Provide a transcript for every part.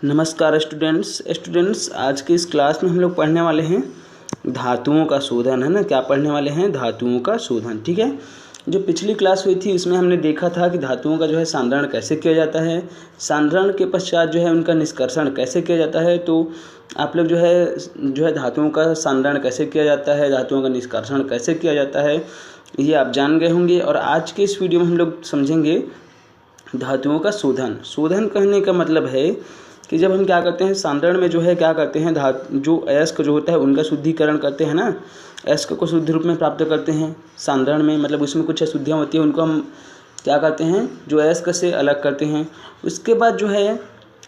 नमस्कार स्टूडेंट्स आज के इस क्लास में हम लोग पढ़ने वाले हैं धातुओं का शोधन, है ना। क्या पढ़ने वाले हैं? धातुओं का शोधन। ठीक है। जो पिछली क्लास हुई थी उसमें हमने देखा था कि धातुओं का जो है सांद्रण कैसे किया जाता है, सांद्रण के पश्चात जो है उनका निष्कर्षण कैसे किया जाता है। तो आप लोग जो है धातुओं का सांद्रण कैसे किया जाता है, धातुओं का निष्कर्षण कैसे किया जाता है, ये आप जान गए होंगे। और आज के इस वीडियो में हम लोग समझेंगे धातुओं का शोधन। शोधन कहने का मतलब है कि जब हम क्या करते हैं सांद्रण में जो है क्या करते हैं जो अयस्क जो होता है उनका शुद्धिकरण करते हैं ना, अयस्क को शुद्ध रूप में प्राप्त करते हैं सांद्रण में। मतलब उसमें कुछ अशुद्धियाँ होती हैं, उनको हम क्या करते हैं जो अयस्क से अलग करते हैं। उसके बाद जो है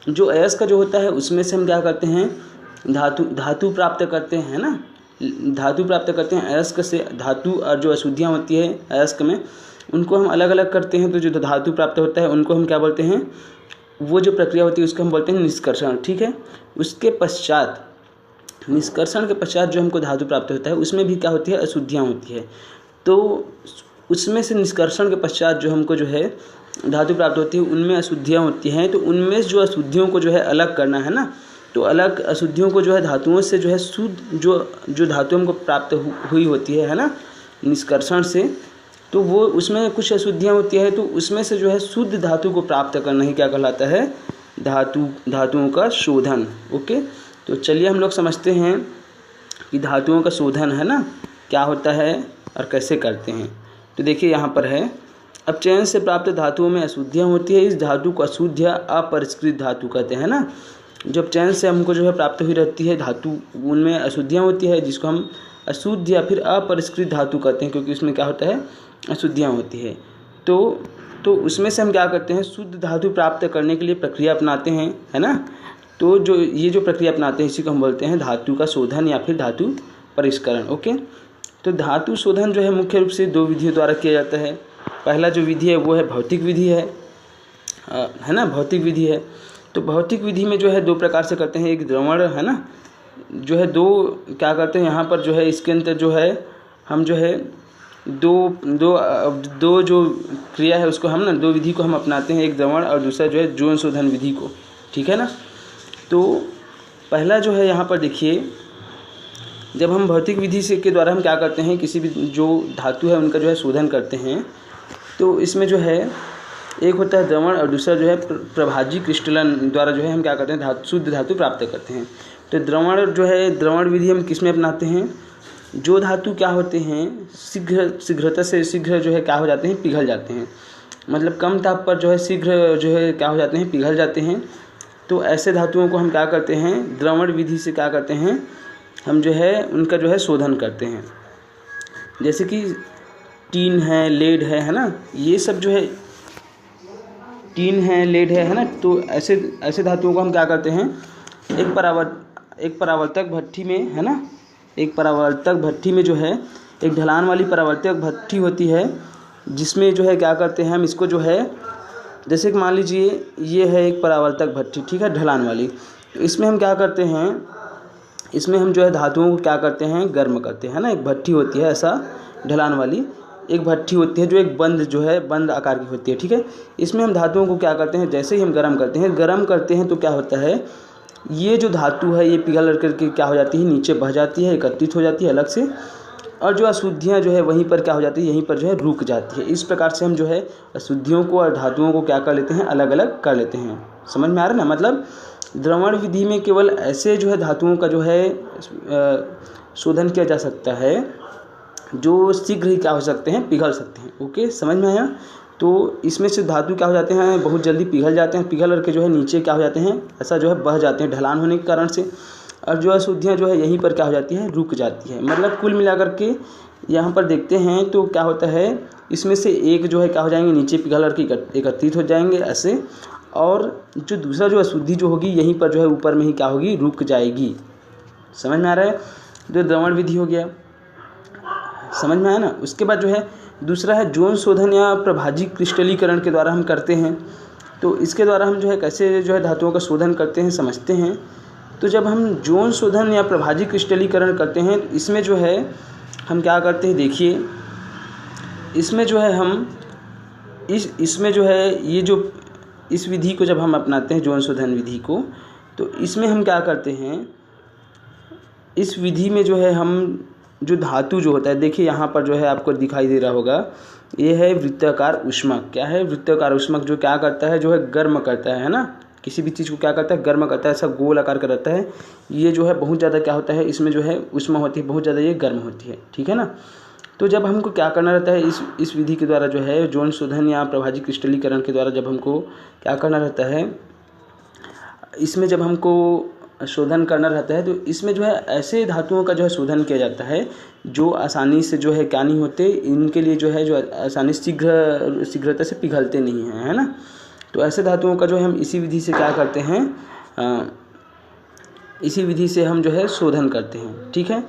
जो अयस्क जो होता है उसमें से हम क्या करते हैं धातु प्राप्त करते हैं ना, धातु प्राप्त करते हैं अयस्क से। धातु और जो अशुद्धियाँ होती है अयस्क में उनको हम अलग अलग करते हैं। तो जो धातु प्राप्त होता है उनको हम क्या बोलते हैं, वो जो प्रक्रिया होती है उसको हम बोलते हैं निष्कर्षण। ठीक है। उसके पश्चात निष्कर्षण के पश्चात जो हमको धातु प्राप्त होता है उसमें भी क्या होती है, अशुद्धियाँ होती है। तो उसमें से निष्कर्षण के पश्चात जो हमको जो है धातु प्राप्त होती है उनमें अशुद्धियाँ होती हैं। तो उनमें जो अशुद्धियों को जो है अलग करना है ना, तो अलग अशुद्धियों को जो है धातुओं से जो है शुद्ध जो धातु हमको प्राप्त हुई होती है ना निष्कर्षण से, तो वो उसमें कुछ अशुद्धियाँ होती है। तो उसमें से जो है शुद्ध धातु को प्राप्त करना ही क्या कहलाता है, धातुओं का शोधन। ओके। तो चलिए हम लोग समझते हैं कि धातुओं का शोधन है ना क्या होता है और कैसे करते हैं। तो देखिए यहाँ पर है, अब चयन से प्राप्त धातुओं में अशुद्धियाँ होती है, इस धातु को अशुद्ध या अपरिष्कृत धातु कहते हैं ना। जब चयन से हमको जो है प्राप्त हुई रहती है धातु उनमें अशुद्धियाँ होती है जिसको हम अशुद्ध या फिर अपरिष्कृत धातु कहते हैं, क्योंकि उसमें क्या होता है अशुद्धियाँ होती है। तो उसमें से हम क्या करते हैं शुद्ध धातु प्राप्त करने के लिए प्रक्रिया अपनाते हैं, है ना। तो जो प्रक्रिया अपनाते हैं इसी को हम बोलते हैं धातु का शोधन या फिर धातु परिष्करण। ओके। तो धातु शोधन जो है मुख्य रूप से दो विधियों द्वारा किया जाता है। पहला जो विधि है वो है भौतिक विधि है ना, भौतिक विधि है। तो भौतिक विधि में जो है दो प्रकार से करते हैं, एक द्रवण है ना, जो है दो क्या करते हैं यहाँ पर जो है इसके अंदर जो है हम जो है दो जो क्रिया है उसको हम ना दो विधि को हम अपनाते हैं, एक द्रवण और दूसरा जो है यौन शोधन विधि को। ठीक है ना। तो पहला जो है यहाँ पर देखिए, जब हम भौतिक विधि से के द्वारा हम क्या करते हैं किसी भी जो धातु है उनका जो है शोधन करते हैं, तो इसमें जो है एक होता है द्रवण और दूसरा जो है प्रभाजी क्रिस्टलन द्वारा जो है हम क्या करते हैं शुद्ध धातु प्राप्त करते हैं। तो द्रवण विधि हम किस में अपनाते हैं, जो धातु क्या होते हैं शीघ्रता से शीघ्र जो है क्या हो जाते हैं, पिघल जाते हैं। मतलब कम ताप पर जो है शीघ्र जो है क्या हो जाते हैं, पिघल जाते हैं। तो ऐसे धातुओं को हम क्या करते हैं द्रवण विधि से क्या करते हैं हम जो है उनका जो है शोधन करते हैं। जैसे कि टीन है, लेड है ना, ये सब जो है टीन है, लेड है ना। तो ऐसे धातुओं को हम क्या करते हैं एक परावर्तक भट्ठी में, है ना, एक परावर्तक भट्ठी में जो है एक ढलान वाली परावर्तक भट्ठी होती है जिसमें जो है क्या करते हैं हम इसको जो है, जैसे कि मान लीजिए ये है एक परावर्तक भट्ठी, ठीक है, ढलान वाली। तो इसमें हम क्या करते हैं, इसमें हम जो है धातुओं को क्या करते हैं गर्म करते हैं ना। एक भट्ठी होती है ऐसा ढलान वाली, एक भट्ठी होती है जो एक बंद आकार की होती है। ठीक है। इसमें हम धातुओं को क्या करते हैं, जैसे ही हम गर्म करते हैं तो क्या होता है, ये जो धातु है ये पिघल करके क्या हो जाती है, नीचे बह जाती है, एकत्रित हो जाती है अलग से, और जो अशुद्धियाँ जो है वहीं पर क्या हो जाती है, यहीं पर जो है रुक जाती है। इस प्रकार से हम जो है अशुद्धियों को और धातुओं को क्या कर लेते हैं, अलग अलग कर लेते हैं। समझ में आ रहा है ना। मतलब द्रवण विधि में केवल ऐसे जो है धातुओं का जो है शोधन किया जा सकता है जो शीघ्र ही क्या हो सकते हैं, पिघल सकते हैं। ओके, समझ में आया। तो इसमें से धातु क्या हो जाते हैं, बहुत जल्दी पिघल जाते हैं, पिघल करके जो है नीचे क्या हो जाते हैं, ऐसा जो है बह जाते हैं ढलान होने के कारण से। और जो अशुद्धियाँ जो है यहीं पर क्या हो जाती है, रुक जाती है। मतलब कुल मिलाकर के यहाँ पर देखते हैं तो क्या होता है, इसमें से एक जो है क्या हो जाएंगे, नीचे पिघल करके एकत्रित हो जाएंगे ऐसे, और जो दूसरा जो अशुद्धि जो होगी यहीं पर जो है ऊपर में ही क्या होगी, रुक जाएगी। समझ में आ रहा है। जो द्रवण विधि हो गया, समझ में आया ना। उसके बाद जो है दूसरा है यौन शोधन या प्रभाजी क्रिस्टलीकरण के द्वारा हम करते हैं। तो इसके द्वारा हम जो है कैसे जो है धातुओं का शोधन करते हैं समझते हैं। तो जब हम यौन शोधन या प्रभाजी क्रिस्टलीकरण करते हैं तो इसमें जो है हम क्या करते हैं, देखिए इसमें जो है हम इसमें जो है ये जो इस विधि को जब हम अपनाते हैं यौन शोधन विधि को, तो इसमें हम क्या करते हैं, इस विधि में जो है हम जो धातु जो होता है, देखिए यहाँ पर जो है आपको दिखाई दे रहा होगा, ये है वृत्ताकार ऊष्मक। क्या है? वृत्ताकार ऊष्मक, जो क्या करता है, जो है गर्म करता है ना, किसी भी चीज़ को क्या करता है, गर्म करता है, ऐसा गोल आकार का रहता है। ये जो है बहुत ज़्यादा क्या होता है, इसमें जो है ऊष्मा होती है, बहुत ज़्यादा ये गर्म होती है, ठीक है ना। तो जब हमको क्या करना रहता है, इस विधि के द्वारा जो है जौन शोधन या प्रभाजी क्रिस्टलीकरण के द्वारा जब हमको क्या करना रहता है, इसमें जब हमको शोधन करना रहता है, तो इसमें जो है ऐसे धातुओं का जो है शोधन किया जाता है जो आसानी से जो है क्या नहीं होते, इनके लिए जो है जो आसानी शीघ्रता से पिघलते नहीं हैं, है ना। तो ऐसे धातुओं का जो है हम इसी विधि से क्या करते हैं, इसी विधि से हम जो है शोधन करते हैं, ठीक है।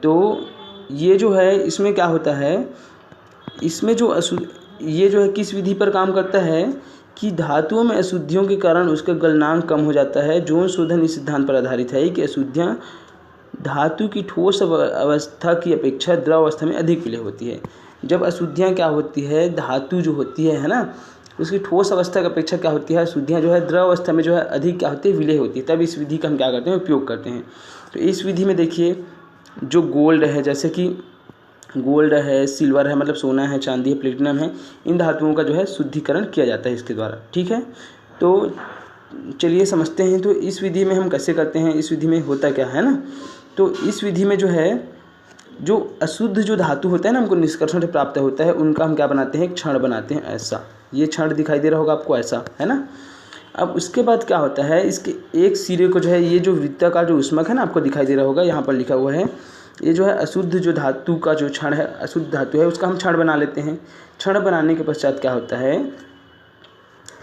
तो ये जो है इसमें क्या होता है, इसमें जो ये जो है किस विधि पर काम करता है कि धातुओं में अशुद्धियों के कारण उसका गलनांक कम हो जाता है। जौन शोधन इस सिद्धांत पर आधारित है कि अशुद्धियाँ धातु की ठोस अवस्था की अपेक्षा द्रव अवस्था में अधिक विलय होती है। जब अशुद्धियाँ क्या होती है, धातु जो होती है ना, उसकी ठोस अवस्था की अपेक्षा क्या होती है, अशुद्धियाँ जो है द्रव अवस्था में जो है अधिक क्या होती है, विलय होती है। तब इस विधि का हम क्या करते हैं, उपयोग करते हैं। तो इस विधि में देखिए जो गोल्ड है, जैसे कि गोल्ड है, सिल्वर है, मतलब सोना है, चांदी है, प्लेटिनम है, इन धातुओं का जो है शुद्धिकरण किया जाता है इसके द्वारा, ठीक है। तो चलिए समझते हैं, तो इस विधि में हम कैसे करते हैं, इस विधि में होता क्या है ना। तो इस विधि में जो है जो अशुद्ध जो धातु होता है ना, हमको निष्कर्षण से प्राप्त होता है, उनका हम क्या बनाते हैं, एक क्षण बनाते हैं। ऐसा ये क्षण दिखाई दे रहा होगा आपको, ऐसा है ना। अब उसके बाद क्या होता है, इसके एक सिरे को जो है, ये जो वृत्ताकार जो ऊष्मक है ना, आपको दिखाई दे रहा होगा, यहाँ पर लिखा हुआ है, ये जो है अशुद्ध जो धातु का जो क्षण है, अशुद्ध धातु है, उसका हम क्षण बना लेते हैं। क्षण बनाने के पश्चात क्या होता है,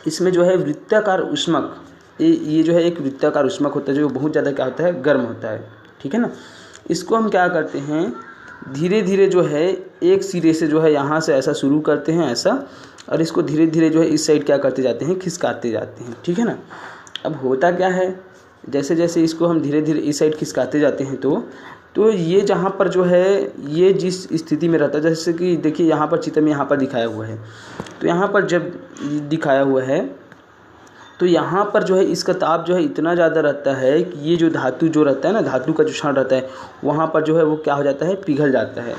इसमें जो है वृत्ताकार ऊष्मक, ये जो है एक वृत्ताकार ऊष्मक होता है जो बहुत ज़्यादा क्या होता है, गर्म होता है, ठीक है ना। इसको हम क्या करते हैं, धीरे धीरे जो है एक सिरे से जो है यहाँ से ऐसा शुरू करते हैं, ऐसा, और इसको धीरे धीरे जो है इस साइड क्या करते जाते हैं, खिसकाते जाते हैं, ठीक है ना। अब होता क्या है, जैसे जैसे इसको हम धीरे धीरे इस साइड खिसकाते जाते हैं, तो ये जहाँ पर जो है, ये जिस स्थिति में रहता है, जैसे कि देखिए यहाँ पर चित्र में यहाँ पर दिखाया हुआ है, तो यहाँ पर जब दिखाया हुआ है, तो यहाँ पर जो है इसका ताप जो है इतना ज़्यादा रहता है कि ये जो धातु जो रहता है ना, धातु का जो क्षण रहता है, वहाँ पर जो है वो क्या हो जाता है, पिघल जाता है,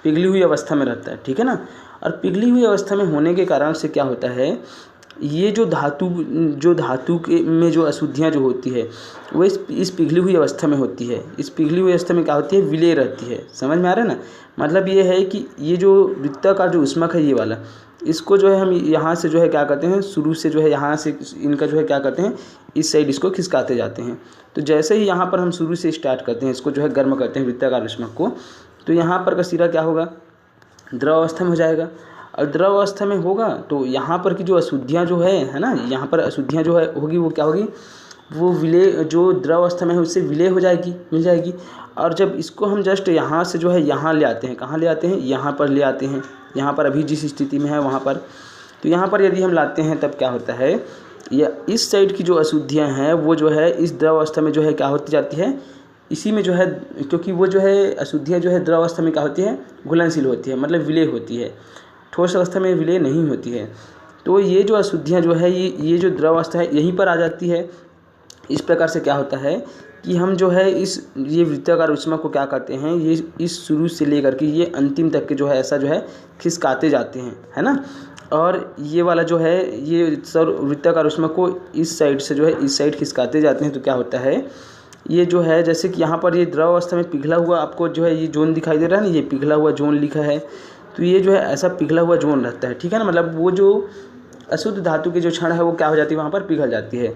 पिघली हुई अवस्था में रहता है, ठीक है ना। और पिघली हुई अवस्था में होने के कारण से क्या होता है, ये जो धातु के में जो अशुद्धियाँ जो होती है, वो इस पिघली हुई अवस्था में होती है। इस पिघली हुई अवस्था में क्या होती है, विलय रहती है। समझ में आ रहा है ना। मतलब ये है कि ये जो वृत्ताकार जो ऊष्मक है, ये वाला, इसको जो है हम यहाँ से जो है क्या करते हैं, शुरू से जो है यहाँ से इनका जो है क्या करते हैं, इस साइड इसको खिसकाते जाते हैं। तो जैसे ही यहाँ पर हम शुरू से स्टार्ट करते हैं, इसको जो है गर्म करते हैं वृत्ताकार ऊष्मक को, तो यहाँ पर का सिरा क्या होगा, द्रव अवस्था में हो जाएगा। और द्रव अवस्था में होगा तो यहाँ पर की जो अशुद्धियाँ जो है ना, यहाँ पर अशुद्धियाँ जो है होगी, वो क्या होगी, वो विलय, जो द्रव अवस्था में है उससे विलय हो जाएगी, मिल जाएगी। और जब इसको हम जस्ट यहाँ से जो है यहाँ ले आते हैं, कहाँ ले आते हैं, यहाँ पर ले आते हैं, यहाँ पर अभी जिस स्थिति में है वहाँ पर, तो यहाँ पर यदि हम लाते हैं तब क्या होता है, या इस साइड की जो अशुद्धियाँ हैं वो जो है इस द्रव अवस्था में जो है क्या होती जाती है, इसी में जो है, क्योंकि वो जो है अशुद्धियाँ जो है द्रव अवस्था में क्या होती है, घुलनशील होती है, मतलब विलय होती है, ठोस अवस्था में विलय नहीं होती है। तो ये जो अशुद्धियाँ जो है, ये जो द्रव अवस्था है यहीं पर आ जाती है। इस प्रकार से क्या होता है कि हम जो है ये वृत्ताकार ऊष्मक को क्या करते हैं, ये इस शुरू से लेकर के ये अंतिम तक के जो है ऐसा जो है खिसकाते जाते हैं, है ना। और ये वाला जो है, ये सर वृत्ताकार ऊष्मक को इस साइड से जो है इस साइड खिसकाते जाते हैं। तो क्या होता है, ये जो है जैसे कि यहाँ पर ये द्रव अवस्था में पिघला हुआ आपको जो है ये जोन दिखाई दे रहा है ना, ये पिघला हुआ जोन लिखा है, तो ये जो है ऐसा पिघला हुआ जोन रहता है, ठीक है ना। मतलब वो जो अशुद्ध धातु के जो क्षण है वो क्या हो जाती है, वहाँ पर पिघल जाती है।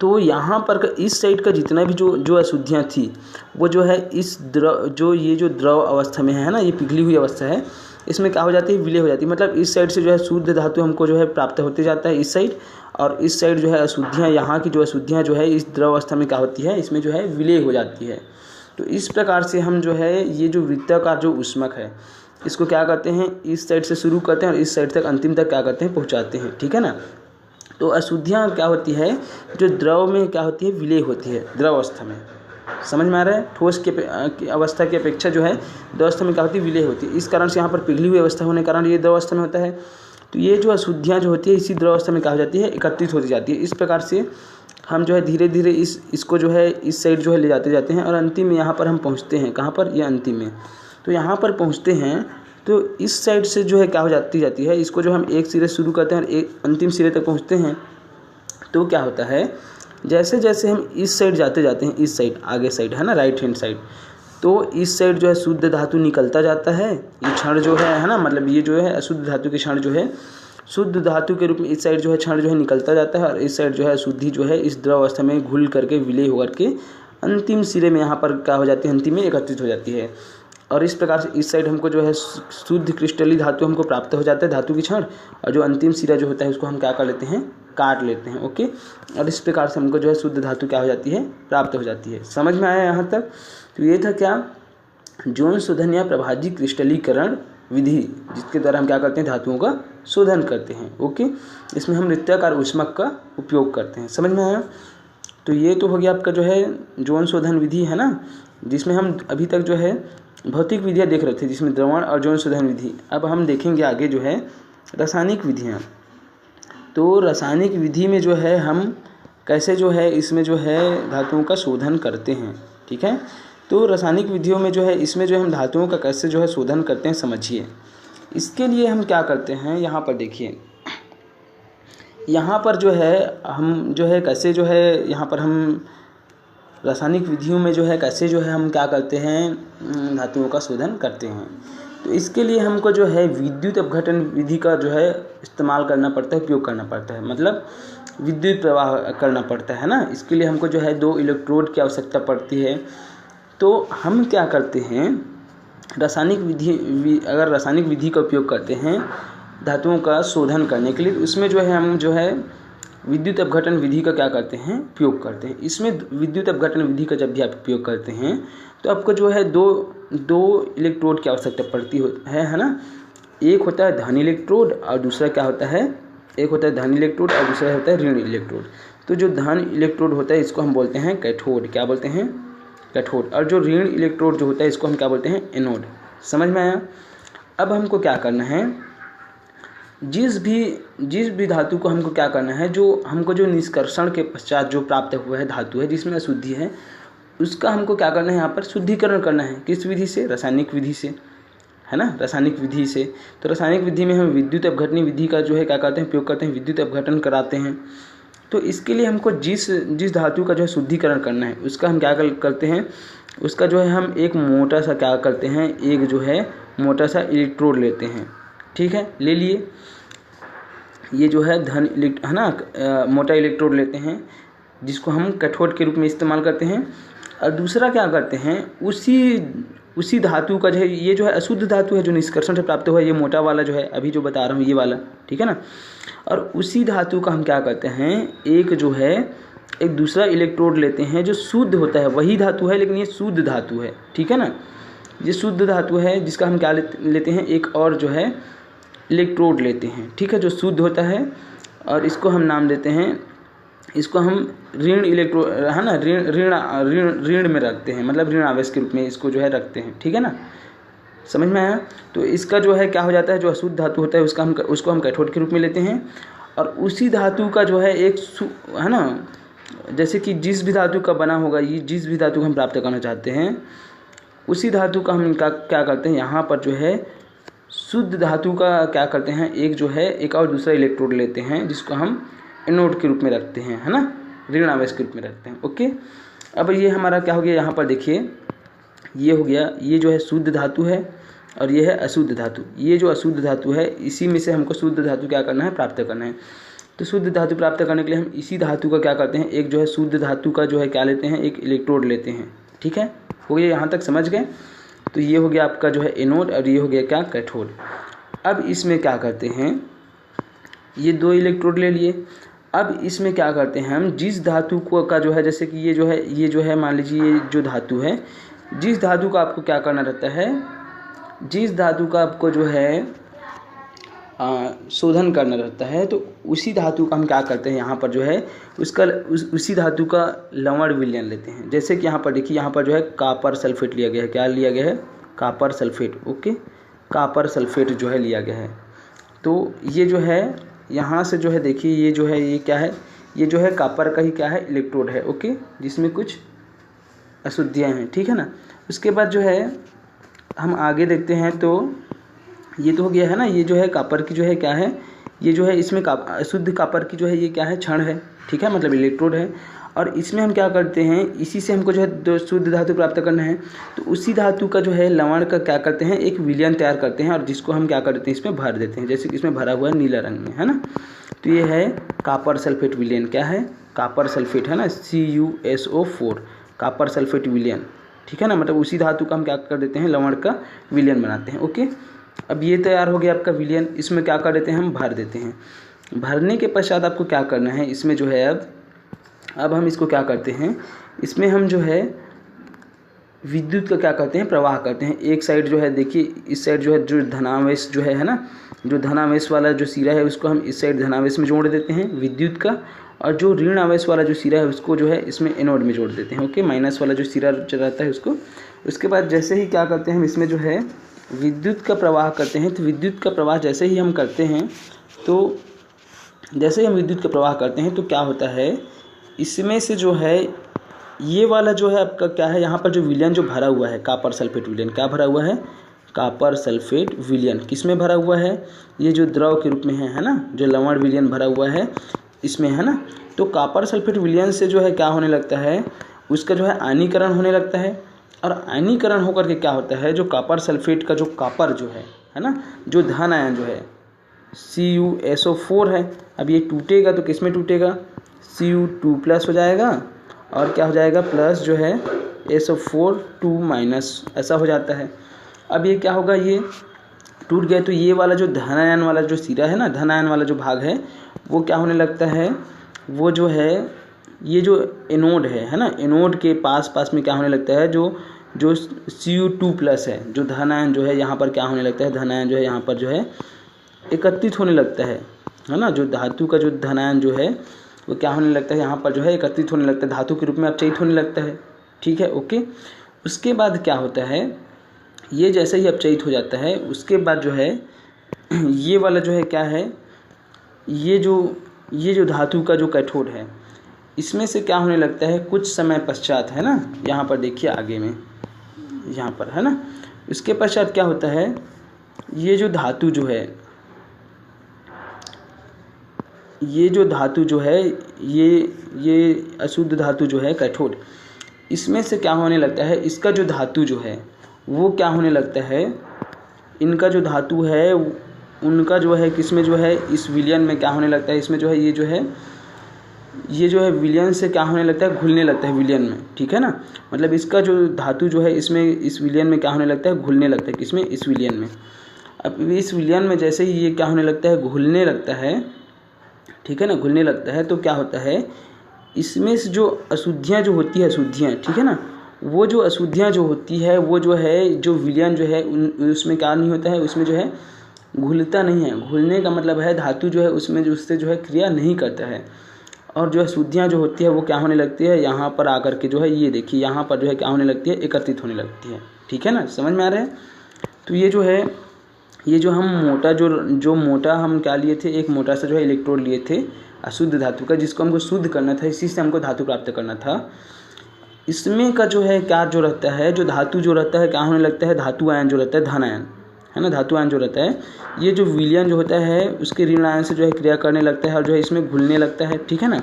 तो यहाँ पर इस साइड का जितना भी जो अशुद्धियाँ थी, वो जो है इस ये जो द्रव अवस्था में है ना, ये पिघली हुई अवस्था है, इसमें क्या हो जाती है, विलय हो जाती है। मतलब इस साइड से जो है शुद्ध धातु हमको जो है प्राप्त होते जाता है इस साइड, और इस साइड जो है अशुद्धियाँ, यहाँ की जो अशुद्धियाँ जो है इस द्रव अवस्था में क्या होती है, इसमें जो है विलय हो जाती है। तो इस प्रकार से हम जो है ये जो वृत्ताकार जो ऊष्मक है, इसको क्या करते हैं, इस साइड से शुरू करते हैं और इस साइड तक अंतिम तक क्या करते हैं, पहुँचाते हैं, ठीक है ना। तो अशुद्धियाँ क्या होती है, जो द्रव में क्या होती है, विलय होती है द्रव अवस्था में। समझ में आ रहा है। ठोस के अवस्था की अपेक्षा जो है द्रव अवस्था में क्या होती है, विलय होती है। इस कारण से यहाँ पर पिघली हुई अवस्था होने के कारण ये द्रव अवस्था में होता है। तो ये जो अशुद्धियाँ जो होती है इसी द्रव अवस्था में क्या हो जाती है, एकत्रित होती जाती है। इस प्रकार से हम जो है धीरे धीरे इसको जो है इस साइड जो है ले जाते जाते हैं और अंतिम में यहाँ पर हम पहुँचते हैं। कहाँ पर? ये अंतिम में। तो यहाँ पर पहुँचते हैं तो इस साइड से जो है क्या हो जाती है, इसको जो हम एक सिरे शुरू करते हैं और एक अंतिम सिरे तक पहुँचते हैं। तो क्या होता है, जैसे जैसे हम इस साइड जाते हैं, इस साइड आगे साइड है ना, राइट हैंड साइड, तो इस साइड जो है शुद्ध धातु निकलता जाता है। ये क्षण जो है ना, मतलब ये जो है अशुद्ध धातु के क्षण जो है शुद्ध धातु के रूप में इस साइड जो है क्षण जो है निकलता जाता है और इस साइड जो है अशुद्धि जो है इस द्रव अवस्था में घुल करके विलय होकर के अंतिम सिरे में यहाँ पर क्या हो जाती है, अंतिम में एकत्रित हो जाती है। और इस प्रकार से इस साइड हमको जो है शुद्ध क्रिस्टली धातु हमको प्राप्त हो जाता है, धातु की क्षण, और जो अंतिम सिरा जो होता है उसको हम क्या कर लेते हैं, काट लेते हैं। ओके, और इस प्रकार से हमको जो है शुद्ध धातु क्या हो जाती है, प्राप्त हो जाती है। समझ में आया यहाँ तक? तो ये था क्या, जोन शोधन या प्रभाजी क्रिस्टलीकरण विधि, जिसके द्वारा हम क्या करते हैं, धातुओं का शोधन करते हैं। ओके, इसमें हम वृत्ताकार ऊष्मक का उपयोग करते हैं। समझ में आया? तो ये तो हो गया आपका जो है जोन शोधन विधि है ना, जिसमें हम अभी तक जो है भौतिक विधियाँ देख रहे थे, जिसमें द्रवण और जोन शोधन विधि। अब हम देखेंगे आगे जो है रासायनिक विधियाँ। तो रासायनिक विधि में जो है हम कैसे जो है इसमें जो है धातुओं का शोधन करते हैं। ठीक है, तो रासायनिक विधियों में जो है इसमें जो है हम धातुओं का कैसे जो है शोधन करते हैं, समझिए। इसके लिए हम क्या करते हैं, यहाँ पर देखिए, यहाँ पर जो है हम जो है कैसे जो है यहाँ पर हम रासायनिक विधियों में जो है कैसे जो है हम क्या करते हैं, धातुओं का शोधन करते हैं। तो इसके लिए हमको जो है विद्युत अपघटन विधि का जो है इस्तेमाल करना पड़ता है, उपयोग करना पड़ता है, मतलब विद्युत प्रवाह करना पड़ता है ना। इसके लिए हमको जो है 2 इलेक्ट्रोड की आवश्यकता पड़ती है। तो हम क्या करते हैं, अगर रासायनिक विधि का उपयोग करते हैं धातुओं का शोधन करने के लिए, तो उसमें जो है हम जो है विद्युत अपघटन विधि का क्या करते हैं, उपयोग करते हैं। इसमें विद्युत अपघटन विधि का जब भी आप उपयोग करते हैं तो आपको जो है दो इलेक्ट्रोड की आवश्यकता पड़ती है ना। एक होता है धन इलेक्ट्रोड और दूसरा क्या होता है, एक होता है धन इलेक्ट्रोड और दूसरा होता है ऋण इलेक्ट्रोड। तो जो धन इलेक्ट्रोड होता है इसको हम बोलते हैं कैथोड, क्या बोलते हैं, कैथोड। और जो ऋण इलेक्ट्रोड जो होता है इसको हम क्या बोलते हैं, एनोड। समझ में आया? अब हमको क्या करना है, जिस भी धातु को हमको क्या करना है, जो हमको जो निष्कर्षण के पश्चात जो प्राप्त हुआ है धातु है जिसमें अशुद्धि है, उसका हमको क्या करना है, यहाँ पर शुद्धिकरण करना है। किस विधि से? रासायनिक विधि से, है ना, रासायनिक विधि से। तो रासायनिक विधि में हम विद्युत अपघटन विधि का जो है क्या करते हैं, उपयोग करते हैं, विद्युत अपघटन कराते हैं। तो इसके लिए हमको जिस धातु का जो है शुद्धिकरण करना है उसका हम क्या करते हैं, उसका जो है हम एक मोटा सा क्या करते हैं, एक जो है मोटा सा इलेक्ट्रोड लेते हैं। ठीक है, ले लिए, ये जो है है ना, मोटा इलेक्ट्रोड लेते हैं जिसको हम कैथोड के रूप में इस्तेमाल करते हैं। और दूसरा क्या करते हैं, उसी धातु का जो है, ये जो है अशुद्ध धातु है जो निष्कर्षण से प्राप्त हुआ है, ये मोटा वाला जो है अभी जो बता रहा हूँ ये वाला, ठीक है ना। और उसी धातु का हम क्या करते हैं, एक दूसरा इलेक्ट्रोड लेते हैं जो शुद्ध होता है, वही धातु है लेकिन ये शुद्ध धातु है, ठीक है ना। ये शुद्ध धातु है जिसका हम क्या लेते हैं, एक और जो है इलेक्ट्रोड लेते हैं, ठीक है, जो शुद्ध होता है। और इसको हम नाम देते हैं, इसको हम ऋण इलेक्ट्रोड है ना, ऋण में रखते हैं, मतलब ऋण आवेश के रूप में इसको जो है रखते हैं, ठीक है ना। समझ में आया? तो इसका जो है क्या हो जाता है, जो अशुद्ध धातु होता है उसको हम कैथोड के रूप में लेते हैं। और उसी धातु का जो है है ना, जैसे कि जिस भी धातु का बना होगा, ये जिस भी धातु को हम प्राप्त करना चाहते हैं उसी धातु का हम क्या करते हैं, यहाँ पर जो है शुद्ध धातु का क्या करते हैं, एक और दूसरा इलेक्ट्रोड लेते हैं जिसको हम एनोड के रूप में रखते हैं, है ना, ऋण आवेश के रूप में रखते हैं। ओके, अब ये हमारा क्या हो गया, यहाँ पर देखिए ये हो गया, ये जो है शुद्ध धातु है और ये है अशुद्ध धातु। ये जो अशुद्ध धातु है इसी में से हमको शुद्ध धातु क्या करना है, प्राप्त करना है। तो शुद्ध धातु प्राप्त करने के लिए हम इसी धातु का क्या करते हैं, एक जो है शुद्ध धातु का जो है क्या लेते हैं, एक इलेक्ट्रोड लेते हैं, ठीक है। हो गया, यहाँ तक समझ गए। तो ये हो गया आपका जो है एनोड और ये हो गया क्या, कैथोड। अब इसमें क्या करते हैं, ये 2 इलेक्ट्रोड ले लिए। अब इसमें क्या करते हैं हम, जिस धातु को का जो है, जैसे कि ये जो है मान लीजिए ये जो धातु है, जिस धातु का आपको क्या करना रहता है, जिस धातु का आपको जो है शोधन करना रहता है, तो उसी धातु का हम क्या करते हैं, यहाँ पर जो है उसी धातु का लवण विलयन लेते हैं। जैसे कि यहाँ पर देखिए, यहाँ पर जो है कापर सल्फेट लिया गया है, क्या लिया गया है, copper sulphate. Okay, copper sulphate जो है लिया गया है। तो ये जो है यहाँ से जो है देखिए, ये जो है ये क्या है, ये जो है कॉपर का ही क्या है, इलेक्ट्रोड है, ओके, जिसमें कुछ अशुद्धियाँ हैं, ठीक है ना। उसके बाद जो है हम आगे देखते हैं, तो ये तो हो गया है ना, ये जो है कॉपर की जो है क्या है, ये जो है इसमें अशुद्ध कॉपर की जो है ये क्या है, क्षण है, ठीक है, मतलब इलेक्ट्रोड है। और इसमें हम क्या करते हैं, इसी से हमको जो है शुद्ध धातु प्राप्त करना है, तो उसी धातु का जो है लवण का क्या करते हैं, एक विलयन तैयार करते हैं और जिसको हम क्या करते हैं, इसमें भर देते हैं, जैसे कि इसमें भरा हुआ है नीला रंग में, है ना। तो ये है कॉपर सल्फेट विलयन, क्या है, कॉपर सल्फेट, है ना, CuSO4, कॉपर सल्फेट विलयन, ठीक है ना, मतलब उसी धातु का हम क्या कर देते हैं, लवण का विलयन बनाते हैं, ओके। अब ये तैयार हो गया आपका विलयन, इसमें क्या कर देते हैं, हम भर देते हैं। भरने के पश्चात आपको क्या करना है, इसमें जो है अब हम इसको क्या करते हैं, इसमें हम जो है विद्युत का क्या करते हैं, प्रवाह करते हैं। एक साइड जो है देखिए, इस साइड जो है जो धनावेश जो है ना, जो धनावेश वाला जो सिरा है उसको हम इस साइड धनावेश में जोड़ देते हैं विद्युत का, और जो ऋण आवेश वाला जो सिरा है उसको जो है इसमें एनोड में जोड़ देते हैं, ओके, माइनस वाला जो सिरा रहता है उसको। उसके बाद जैसे ही क्या करते हैं, हम इसमें जो है विद्युत का प्रवाह करते हैं, तो विद्युत का प्रवाह जैसे ही हम करते हैं, तो जैसे ही हम विद्युत का प्रवाह करते हैं तो क्या होता है, इसमें से जो है ये वाला जो है आपका क्या है, यहाँ पर जो विलयन जो भरा हुआ है, कॉपर सल्फेट विलयन, क्या भरा हुआ है, कॉपर सल्फेट विलयन, किसमें भरा हुआ है, ये जो द्रव के रूप में है ना, जो लवण विलयन भरा हुआ है इसमें, है ना। तो कॉपर सल्फेट विलयन से जो है क्या होने लगता है, उसका जो है आयनीकरण होने लगता है, और आयनीकरण होकर के क्या होता है, जो कॉपर सल्फेट का जो कॉपर जो है ना, जो धन आयन जो है CuSO4 है, अब ये टूटेगा तो किस में टूटेगा, Cu2+ हो जाएगा, और क्या हो जाएगा, प्लस जो है SO4 2-, ऐसा हो जाता है। अब ये क्या होगा, ये टूट गया तो ये वाला जो धनायन वाला जो सिरा है ना, धनायन वाला जो भाग है वो क्या होने लगता है, वो जो है ये जो एनोड है ना, एनोड के पास में क्या होने लगता है, जो Cu2+ है, जो धनायन जो है यहाँ पर क्या होने लगता है, धनायन जो है यहाँ पर जो है एकत्रित होने लगता है ना, जो धातु का जो धनायन जो है वो क्या होने लगता है, यहाँ पर जो है एकत्रित होने लगता है, धातु के रूप में अपचयित होने लगता है, ठीक है, ओके। उसके बाद क्या होता है, ये जैसे ही अपचयित हो जाता है, उसके बाद जो है ये वाला जो है क्या है, ये जो धातु का जो कैथोड है, इसमें से क्या होने लगता है कुछ समय पश्चात, है ना, यहाँ पर देखिए आगे में, यहाँ पर है ना, इसके पश्चात क्या होता है, ये जो धातु जो है, ये जो धातु जो है, ये अशुद्ध धातु जो है कैथोड, इसमें से क्या होने लगता है, इसका जो धातु जो है वो क्या होने लगता है, इनका जो धातु है उनका जो है किसमें जो है, इस विलयन में क्या होने लगता है, इसमें जो है ये जो है विलयन से क्या होने लगता है, घुलने लगता है विलयन में, ठीक है ना, मतलब इसका जो धातु जो है इसमें इस विलयन में क्या होने लगता है, घुलने लगता है, किसमें, इस विलयन में। अब इस विलयन में जैसे ही ये क्या होने लगता है, घुलने लगता है, ठीक है ना, घुलने लगता है, तो क्या होता है, इसमें से जो अशुद्धियाँ जो होती है, अशुद्धियाँ, ठीक है ना, वो जो अशुद्धियाँ जो होती है वो जो है, जो विलयन जो है उसमें क्या नहीं होता है, उसमें जो है घुलता नहीं है। घुलने का मतलब है धातु जो है उसमें जो उससे जो है क्रिया नहीं करता है, और जो अशुद्धियाँ जो होती है वो क्या होने लगती है, यहाँ पर आकर के जो है, ये देखिए यहाँ पर जो है क्या होने लगती है, एकत्रित होने लगती है, ठीक है ना, समझ में आ रहा है। तो ये जो है, ये जो हम मोटा जो मोटा हम क्या लिए थे, एक मोटा सा जो है इलेक्ट्रोड लिए थे अशुद्ध धातु का, जिसको हमको शुद्ध करना था, इसी से हमको धातु प्राप्त करना था। इसमें का जो है क्या जो रहता है, जो धातु जो रहता है क्या होने लगता है, धातु आयन जो रहता है, धन आयन, है ना, धातु आयन जो रहता है, ये जो विलयन जो होता है उसके ऋण आयन से जो है क्रिया करने लगता है और जो है इसमें घुलने लगता है, ठीक है ना।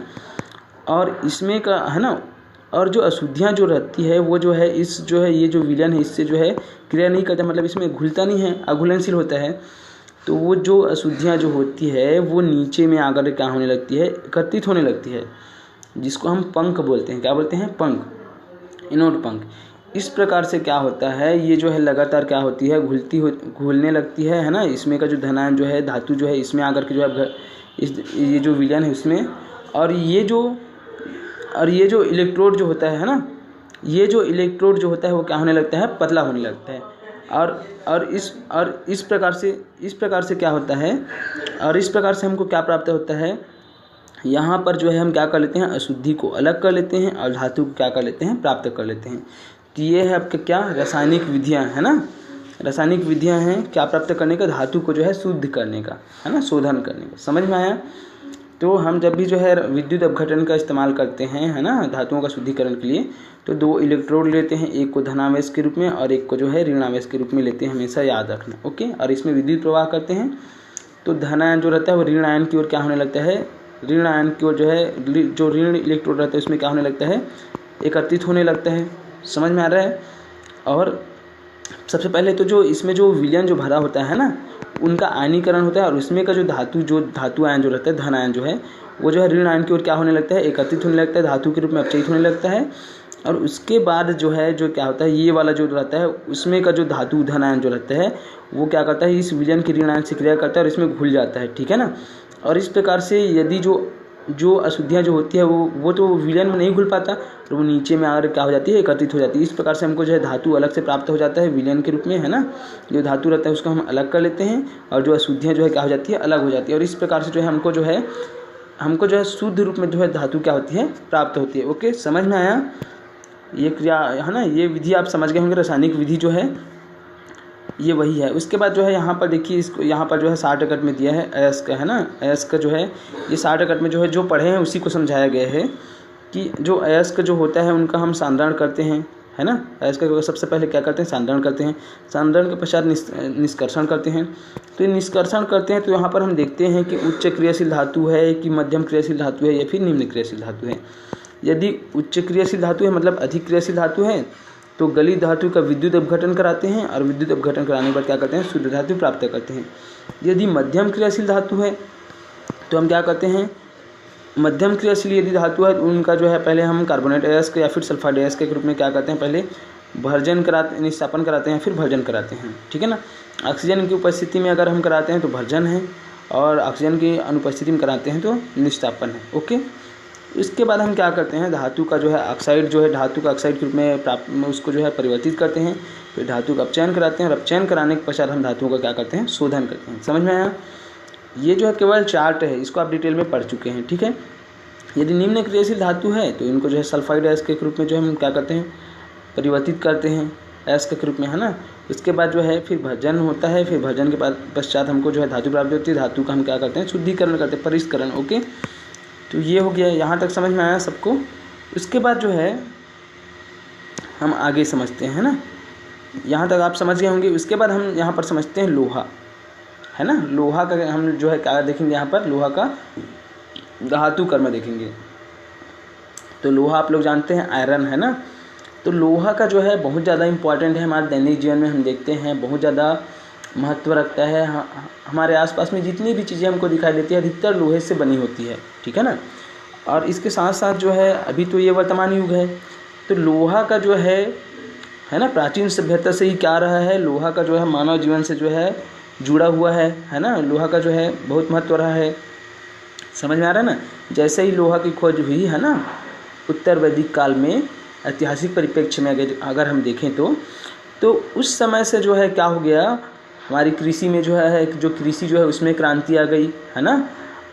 और इसमें का है ना, और जो अशुद्धियाँ जो रहती है वो जो है इस जो है ये जो विलयन है इससे जो है क्रिया नहीं करता, मतलब इसमें घुलता नहीं है, अघुलनशील होता है। तो वो जो अशुद्धियाँ जो होती है वो नीचे में आकर क्या होने लगती है, एकत्रित होने लगती है, जिसको हम पंख बोलते हैं, क्या बोलते हैं, पंख, एनोड पंख। इस प्रकार से क्या होता है, ये जो है लगातार क्या होती है, घुलने लगती है ना, इसमें का जो धनायन जो है धातु जो है इसमें आकर के जो है ये जो विलयन है उसमें, और ये जो इलेक्ट्रोड जो होता है ना, ये जो इलेक्ट्रोड जो होता है वो क्या होने लगता है, पतला होने लगता है। और इस प्रकार से क्या होता है, और इस प्रकार से हमको क्या प्राप्त होता है, यहाँ पर जो है हम क्या कर लेते हैं, अशुद्धि को अलग कर लेते हैं और धातु को क्या कर लेते हैं, प्राप्त कर लेते हैं। तो ये है आपके क्या रासायनिक विधियाँ है ना, रासायनिक विधियाँ हैं क्या प्राप्त करने का, धातु को जो है शुद्ध करने का, है ना, शोधन करने का। समझ में आया। तो हम जब भी जो है विद्युत अपघटन का इस्तेमाल करते हैं, है ना, धातुओं का शुद्धिकरण के लिए, तो 2 इलेक्ट्रोड लेते हैं, एक को धनावेश के रूप में और एक को जो है ऋणावेश के रूप में लेते हैं, हमेशा याद रखना। ओके, और इसमें विद्युत प्रवाह करते हैं तो धन आयन जो रहता है वो ऋण आयन की ओर क्या होने लगता है, ऋण आयन की ओर जो है जो ऋण इलेक्ट्रोड रहता है उसमें क्या होने लगता है, एकत्रित होने लगता है। समझ में आ रहा है। और सबसे पहले तो जो इसमें जो विलयन जो भरा होता है ना, उनका आयनीकरण होता है और उसमें का जो धातु आयन जो रहता है, धन आयन जो है वो जो है ऋण आयन की ओर क्या होने लगता है, एकत्रित होने लगता है, धातु के रूप में अपचयित होने लगता है। और उसके बाद जो है जो क्या होता है, ये वाला जो रहता है उसमें का जो धातु धन आयन जो रहता है वो क्या करता है, इस विलयन की ऋण आयन से क्रिया करता है और इसमें घुल जाता है। ठीक है ना। और इस प्रकार से यदि जो अशुद्धियाँ जो होती है वो तो विलयन में नहीं घुल पाता, तो वो नीचे में आकर क्या हो जाती है, एकत्रित हो जाती है। इस प्रकार से हमको जो है धातु अलग से प्राप्त हो जाता है विलयन के रूप में, है ना। जो धातु रहता है उसको हम अलग कर लेते हैं और जो अशुद्धियाँ जो है क्या हो जाती है, अलग हो जाती है। और इस प्रकार से जो है हमको जो है शुद्ध रूप में जो है धातु क्या होती है, प्राप्त होती है। ओके, समझ में आया। ये क्रिया है ना, ये विधि आप समझ गए होंगे। रासायनिक विधि जो है ये वही है। उसके बाद जो है यहाँ पर देखिए, इसको यहाँ पर जो है 60 कट में दिया है अयस्क, है ना। अयस्क जो है ये 60 कट में जो है जो पढ़े हैं उसी को समझाया गया है कि जो अयस्क जो होता है उनका हम सांद्रण करते हैं, है ना। अयस्क का सबसे पहले क्या करते हैं, सांद्रण करते हैं। सांद्रण के पश्चात निष्कर्षण करते हैं। तो ये निष्कर्षण करते हैं तो यहाँ पर हम देखते हैं कि उच्च क्रियाशील धातु है कि मध्यम क्रियाशील धातु है या फिर निम्न क्रियाशील धातु है। यदि उच्च क्रियाशील धातु है मतलब अधिक क्रियाशील धातु है तो गलित धातु का विद्युत अपघटन कराते हैं और विद्युत अपघटन कराने के बाद क्या करते हैं, शुद्ध धातु प्राप्त करते हैं। यदि मध्यम क्रियाशील धातु है तो हम क्या करते हैं, मध्यम क्रियाशील यदि धातु है तो उनका जो है पहले हम कार्बोनेट अयस्क या फिर सल्फाइड अयस्क के रूप में क्या करते हैं, पहले भर्जन कराते, निष्ठापन कराते हैं, फिर भर्जन कराते हैं। ठीक है ना। ऑक्सीजन की उपस्थिति में अगर हम कराते हैं तो भर्जन है और ऑक्सीजन की अनुपस्थिति में कराते हैं तो निष्ठापन है। ओके। इसके बाद हम क्या करते हैं, धातु का जो है ऑक्साइड जो है धातु का ऑक्साइड के रूप में प्राप्त उसको जो है परिवर्तित करते हैं, फिर धातु का अपचयन कराते हैं और अपचयन कराने के पश्चात हम धातुओं का क्या करते हैं, शोधन करते हैं। समझ में आया। ये जो है केवल चार्ट है, इसको आप डिटेल में पढ़ चुके हैं। ठीक है। यदि निम्न क्रियाशील धातु है तो इनको जो है सल्फाइड अयस्क के रूप में जो हम क्या करते हैं, परिवर्तित करते हैं अयस्क के रूप में, है ना। उसके बाद जो है फिर भर्जन होता है, फिर भर्जन के बाद पश्चात हमको जो है धातु प्राप्त होती है। धातु का हम क्या करते हैं, शुद्धिकरण करते हैं, परिष्करण। ओके, तो ये हो गया, यहाँ तक समझ में आया सबको। उसके बाद जो है हम आगे समझते हैं, ना। यहाँ तक आप समझ गए होंगे। उसके बाद हम यहाँ पर समझते हैं लोहा, है ना। लोहा का हम जो है क्या देखेंगे, यहाँ पर लोहा का धातु कर्म देखेंगे। तो लोहा आप लोग जानते हैं आयरन, है ना। तो लोहा का जो है बहुत ज़्यादा इम्पॉर्टेंट है हमारे दैनिक जीवन में, हम देखते हैं बहुत ज़्यादा महत्व रखता है। हमारे आसपास में जितनी भी चीज़ें हमको दिखाई देती है अधिकतर लोहे से बनी होती है। ठीक है ना। और इसके साथ साथ जो है अभी तो ये वर्तमान युग है, तो लोहा का जो है ना, प्राचीन सभ्यता से ही क्या रहा है, लोहा का जो है मानव जीवन से जो है जुड़ा हुआ है ना। लोहा का जो है बहुत महत्व रहा है। समझ में आ रहा है ना। जैसे ही लोहा की खोज हुई, है ना, उत्तर वैदिक काल में, ऐतिहासिक परिप्रेक्ष्य में अगर हम देखें तो उस समय से जो है क्या हो गया, हमारी कृषि में जो है कृषि जो है उसमें क्रांति आ गई, है ना।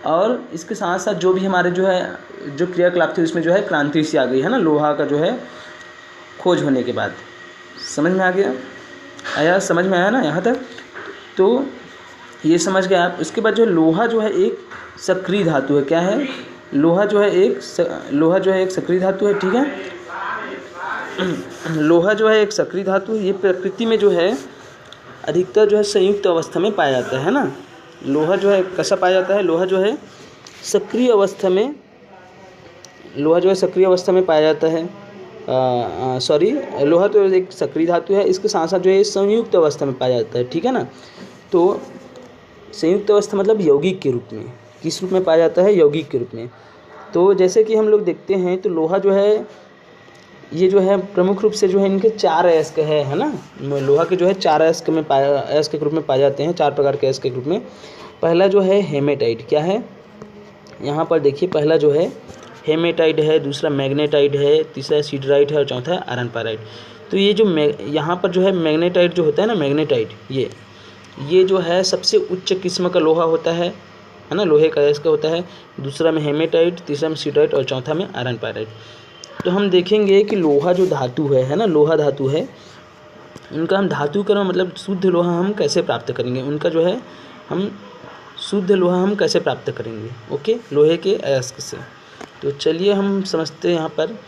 और इसके साथ साथ जो भी हमारे जो है जो क्रियाकलाप थे उसमें जो है क्रांति सी आ गई, है ना, लोहा का जो है खोज होने के बाद। समझ में आ गया, आया, समझ में आया ना यहाँ तक। तो ये समझ गए आप। उसके बाद जो लोहा जो है एक सक्रिय धातु है। क्या है, लोहा जो है एक सक्रिय धातु है। ठीक है। लोहा जो है एक सक्रिय धातु है। ये प्रकृति में जो है अधिकतर जो है संयुक्त अवस्था में पाया जाता है ना। लोहा जो है कैसा पाया जाता है, लोहा जो है सक्रिय अवस्था में पाया जाता है। लोहा तो एक सक्रिय धातु है, इसके साथ साथ जो है संयुक्त अवस्था में पाया जाता है। ठीक है ना। तो संयुक्त अवस्था मतलब यौगिक के रूप में, किस रूप में पाया जाता है, यौगिक के रूप में। तो जैसे कि हम लोग देखते हैं तो लोहा जो है ये जो है प्रमुख रूप से जो है इनके 4 अयस्क है ना। लोहा के जो है 4 अयस्क के रूप में पाए जाते हैं, 4 प्रकार के अयस्क के रूप में। पहला जो है हेमेटाइट, क्या है, यहाँ पर देखिए, पहला जो है हेमेटाइट है, दूसरा मैग्नेटाइट है, तीसरा सिडराइट है और चौथा है आयरन पाइराइट। तो ये जो यहाँ पर जो है मैग्नेटाइट जो होता है ना, मैग्नेटाइट ये जो है सबसे उच्च किस्म का लोहा होता है ना, लोहे का अयस्क होता है। दूसरा में हेमेटाइट, तीसरा में सिडराइट और चौथा में आयरन पाइराइट। तो हम देखेंगे कि लोहा जो धातु है ना, लोहा धातु है, उनका हम धातु कर्म मतलब शुद्ध लोहा हम कैसे प्राप्त करेंगे, उनका जो है हम शुद्ध लोहा हम कैसे प्राप्त करेंगे। ओके, लोहे के अयस्क से। तो चलिए हम समझते हैं यहाँ पर।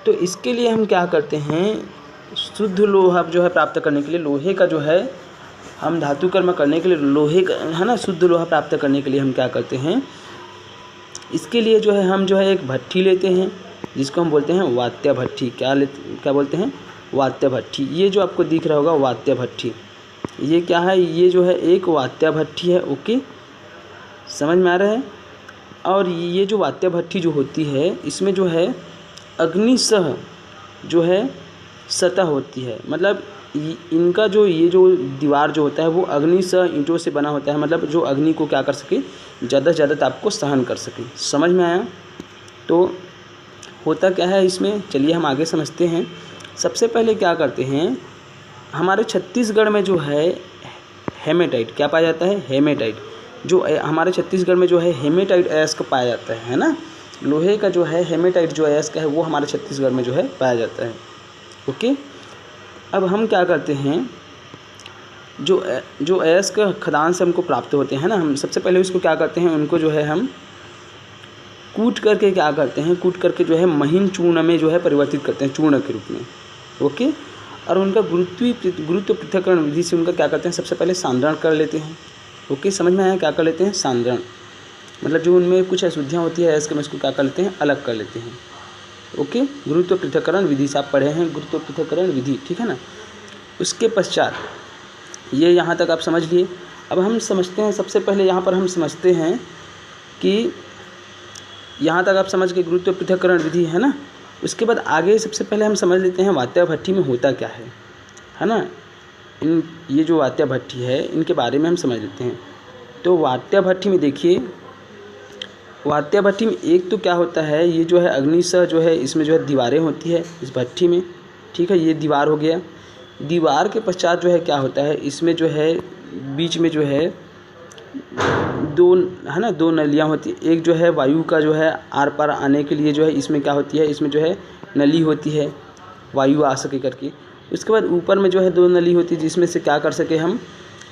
तो इसके लिए हम क्या करते हैं, शुद्ध लोहा जो है प्राप्त करने के लिए लोहे का जो है, हम धातु कर्म करने के लिए लोहे का है ना, शुद्ध लोहा प्राप्त करने के लिए हम क्या करते हैं, इसके लिए जो है हम जो है एक भट्ठी लेते हैं जिसको हम बोलते हैं वात्या भट्ठी। क्या बोलते हैं, वात्या भट्ठी। ये जो आपको दिख रहा होगा वात्या भट्ठी, ये क्या है, ये जो है एक वात्या भट्ठी है। ओके, समझ में आ रहा है। और ये जो वात्या भट्ठी जो होती है, इसमें जो है अग्निसह जो है सतह होती है। मतलब इनका जो ये जो दीवार जो होता है वो अग्निसह ईंटों से बना होता है। मतलब जो अग्नि को क्या कर सके, ज़्यादा से ज़्यादा ताप को सहन कर सके। समझ में आया। तो होता क्या है इसमें, चलिए हम आगे समझते हैं। सबसे पहले क्या करते हैं, हमारे छत्तीसगढ़ में जो है हेमेटाइट क्या पाया जाता है, हेमेटाइट। जो हमारे छत्तीसगढ़ में जो है हेमेटाइट अयस्क पाया जाता है ना, लोहे का जो है हेमेटाइट जो अयस्क है वो हमारे छत्तीसगढ़ में जो है पाया जाता है। ओके, अब हम क्या करते हैं, जो अयस्क खदान से हमको प्राप्त होते हैं ना, हम सबसे पहले उसको क्या करते हैं, उनको जो है हम कूट करके क्या करते हैं, कूट करके जो है महीन चूर्ण में जो है परिवर्तित करते हैं, चूर्ण के रूप में। ओके, और उनका गुरुत्व पृथक्करण विधि से उनका क्या करते हैं, सबसे पहले सांद्रण कर लेते हैं। ओके, समझ में आया, क्या कर लेते हैं, सांद्रण। मतलब जो उनमें कुछ अशुद्धियाँ होती है अयस्क में, इसको क्या कर लेते हैं, अलग कर लेते हैं। ओके, गुरुत्व पृथक्करण विधि से आप पढ़े हैं, गुरुत्व पृथक्करण विधि, ठीक है ना। उसके पश्चात ये यहाँ तक आप समझ लिए। अब हम समझते हैं, सबसे पहले यहाँ पर हम समझते हैं कि यहाँ तक आप समझ के गुरुत्व पृथक्करण विधि है ना। उसके बाद आगे सबसे पहले हम समझ लेते हैं वात्या भट्ठी में होता क्या है ना। ये जो वात्या भट्ठी है इनके बारे में हम समझ लेते हैं। तो वात्या भट्ठी में देखिए, वात्या भट्ठी में एक तो क्या होता है, ये जो है अग्निसह जो है इसमें जो है दीवारें होती है इस भट्ठी में, ठीक है। ये दीवार हो गया। दीवार के पश्चात जो है क्या होता है, इसमें जो है बीच में जो है दो नलियाँ होती है। एक जो है वायु का जो है आर पार आने के लिए जो है इसमें क्या होती है, इसमें जो है नली होती है, वायु आ सके करके। उसके बाद ऊपर में जो है दो नली होती है जिसमें से क्या कर सके हम,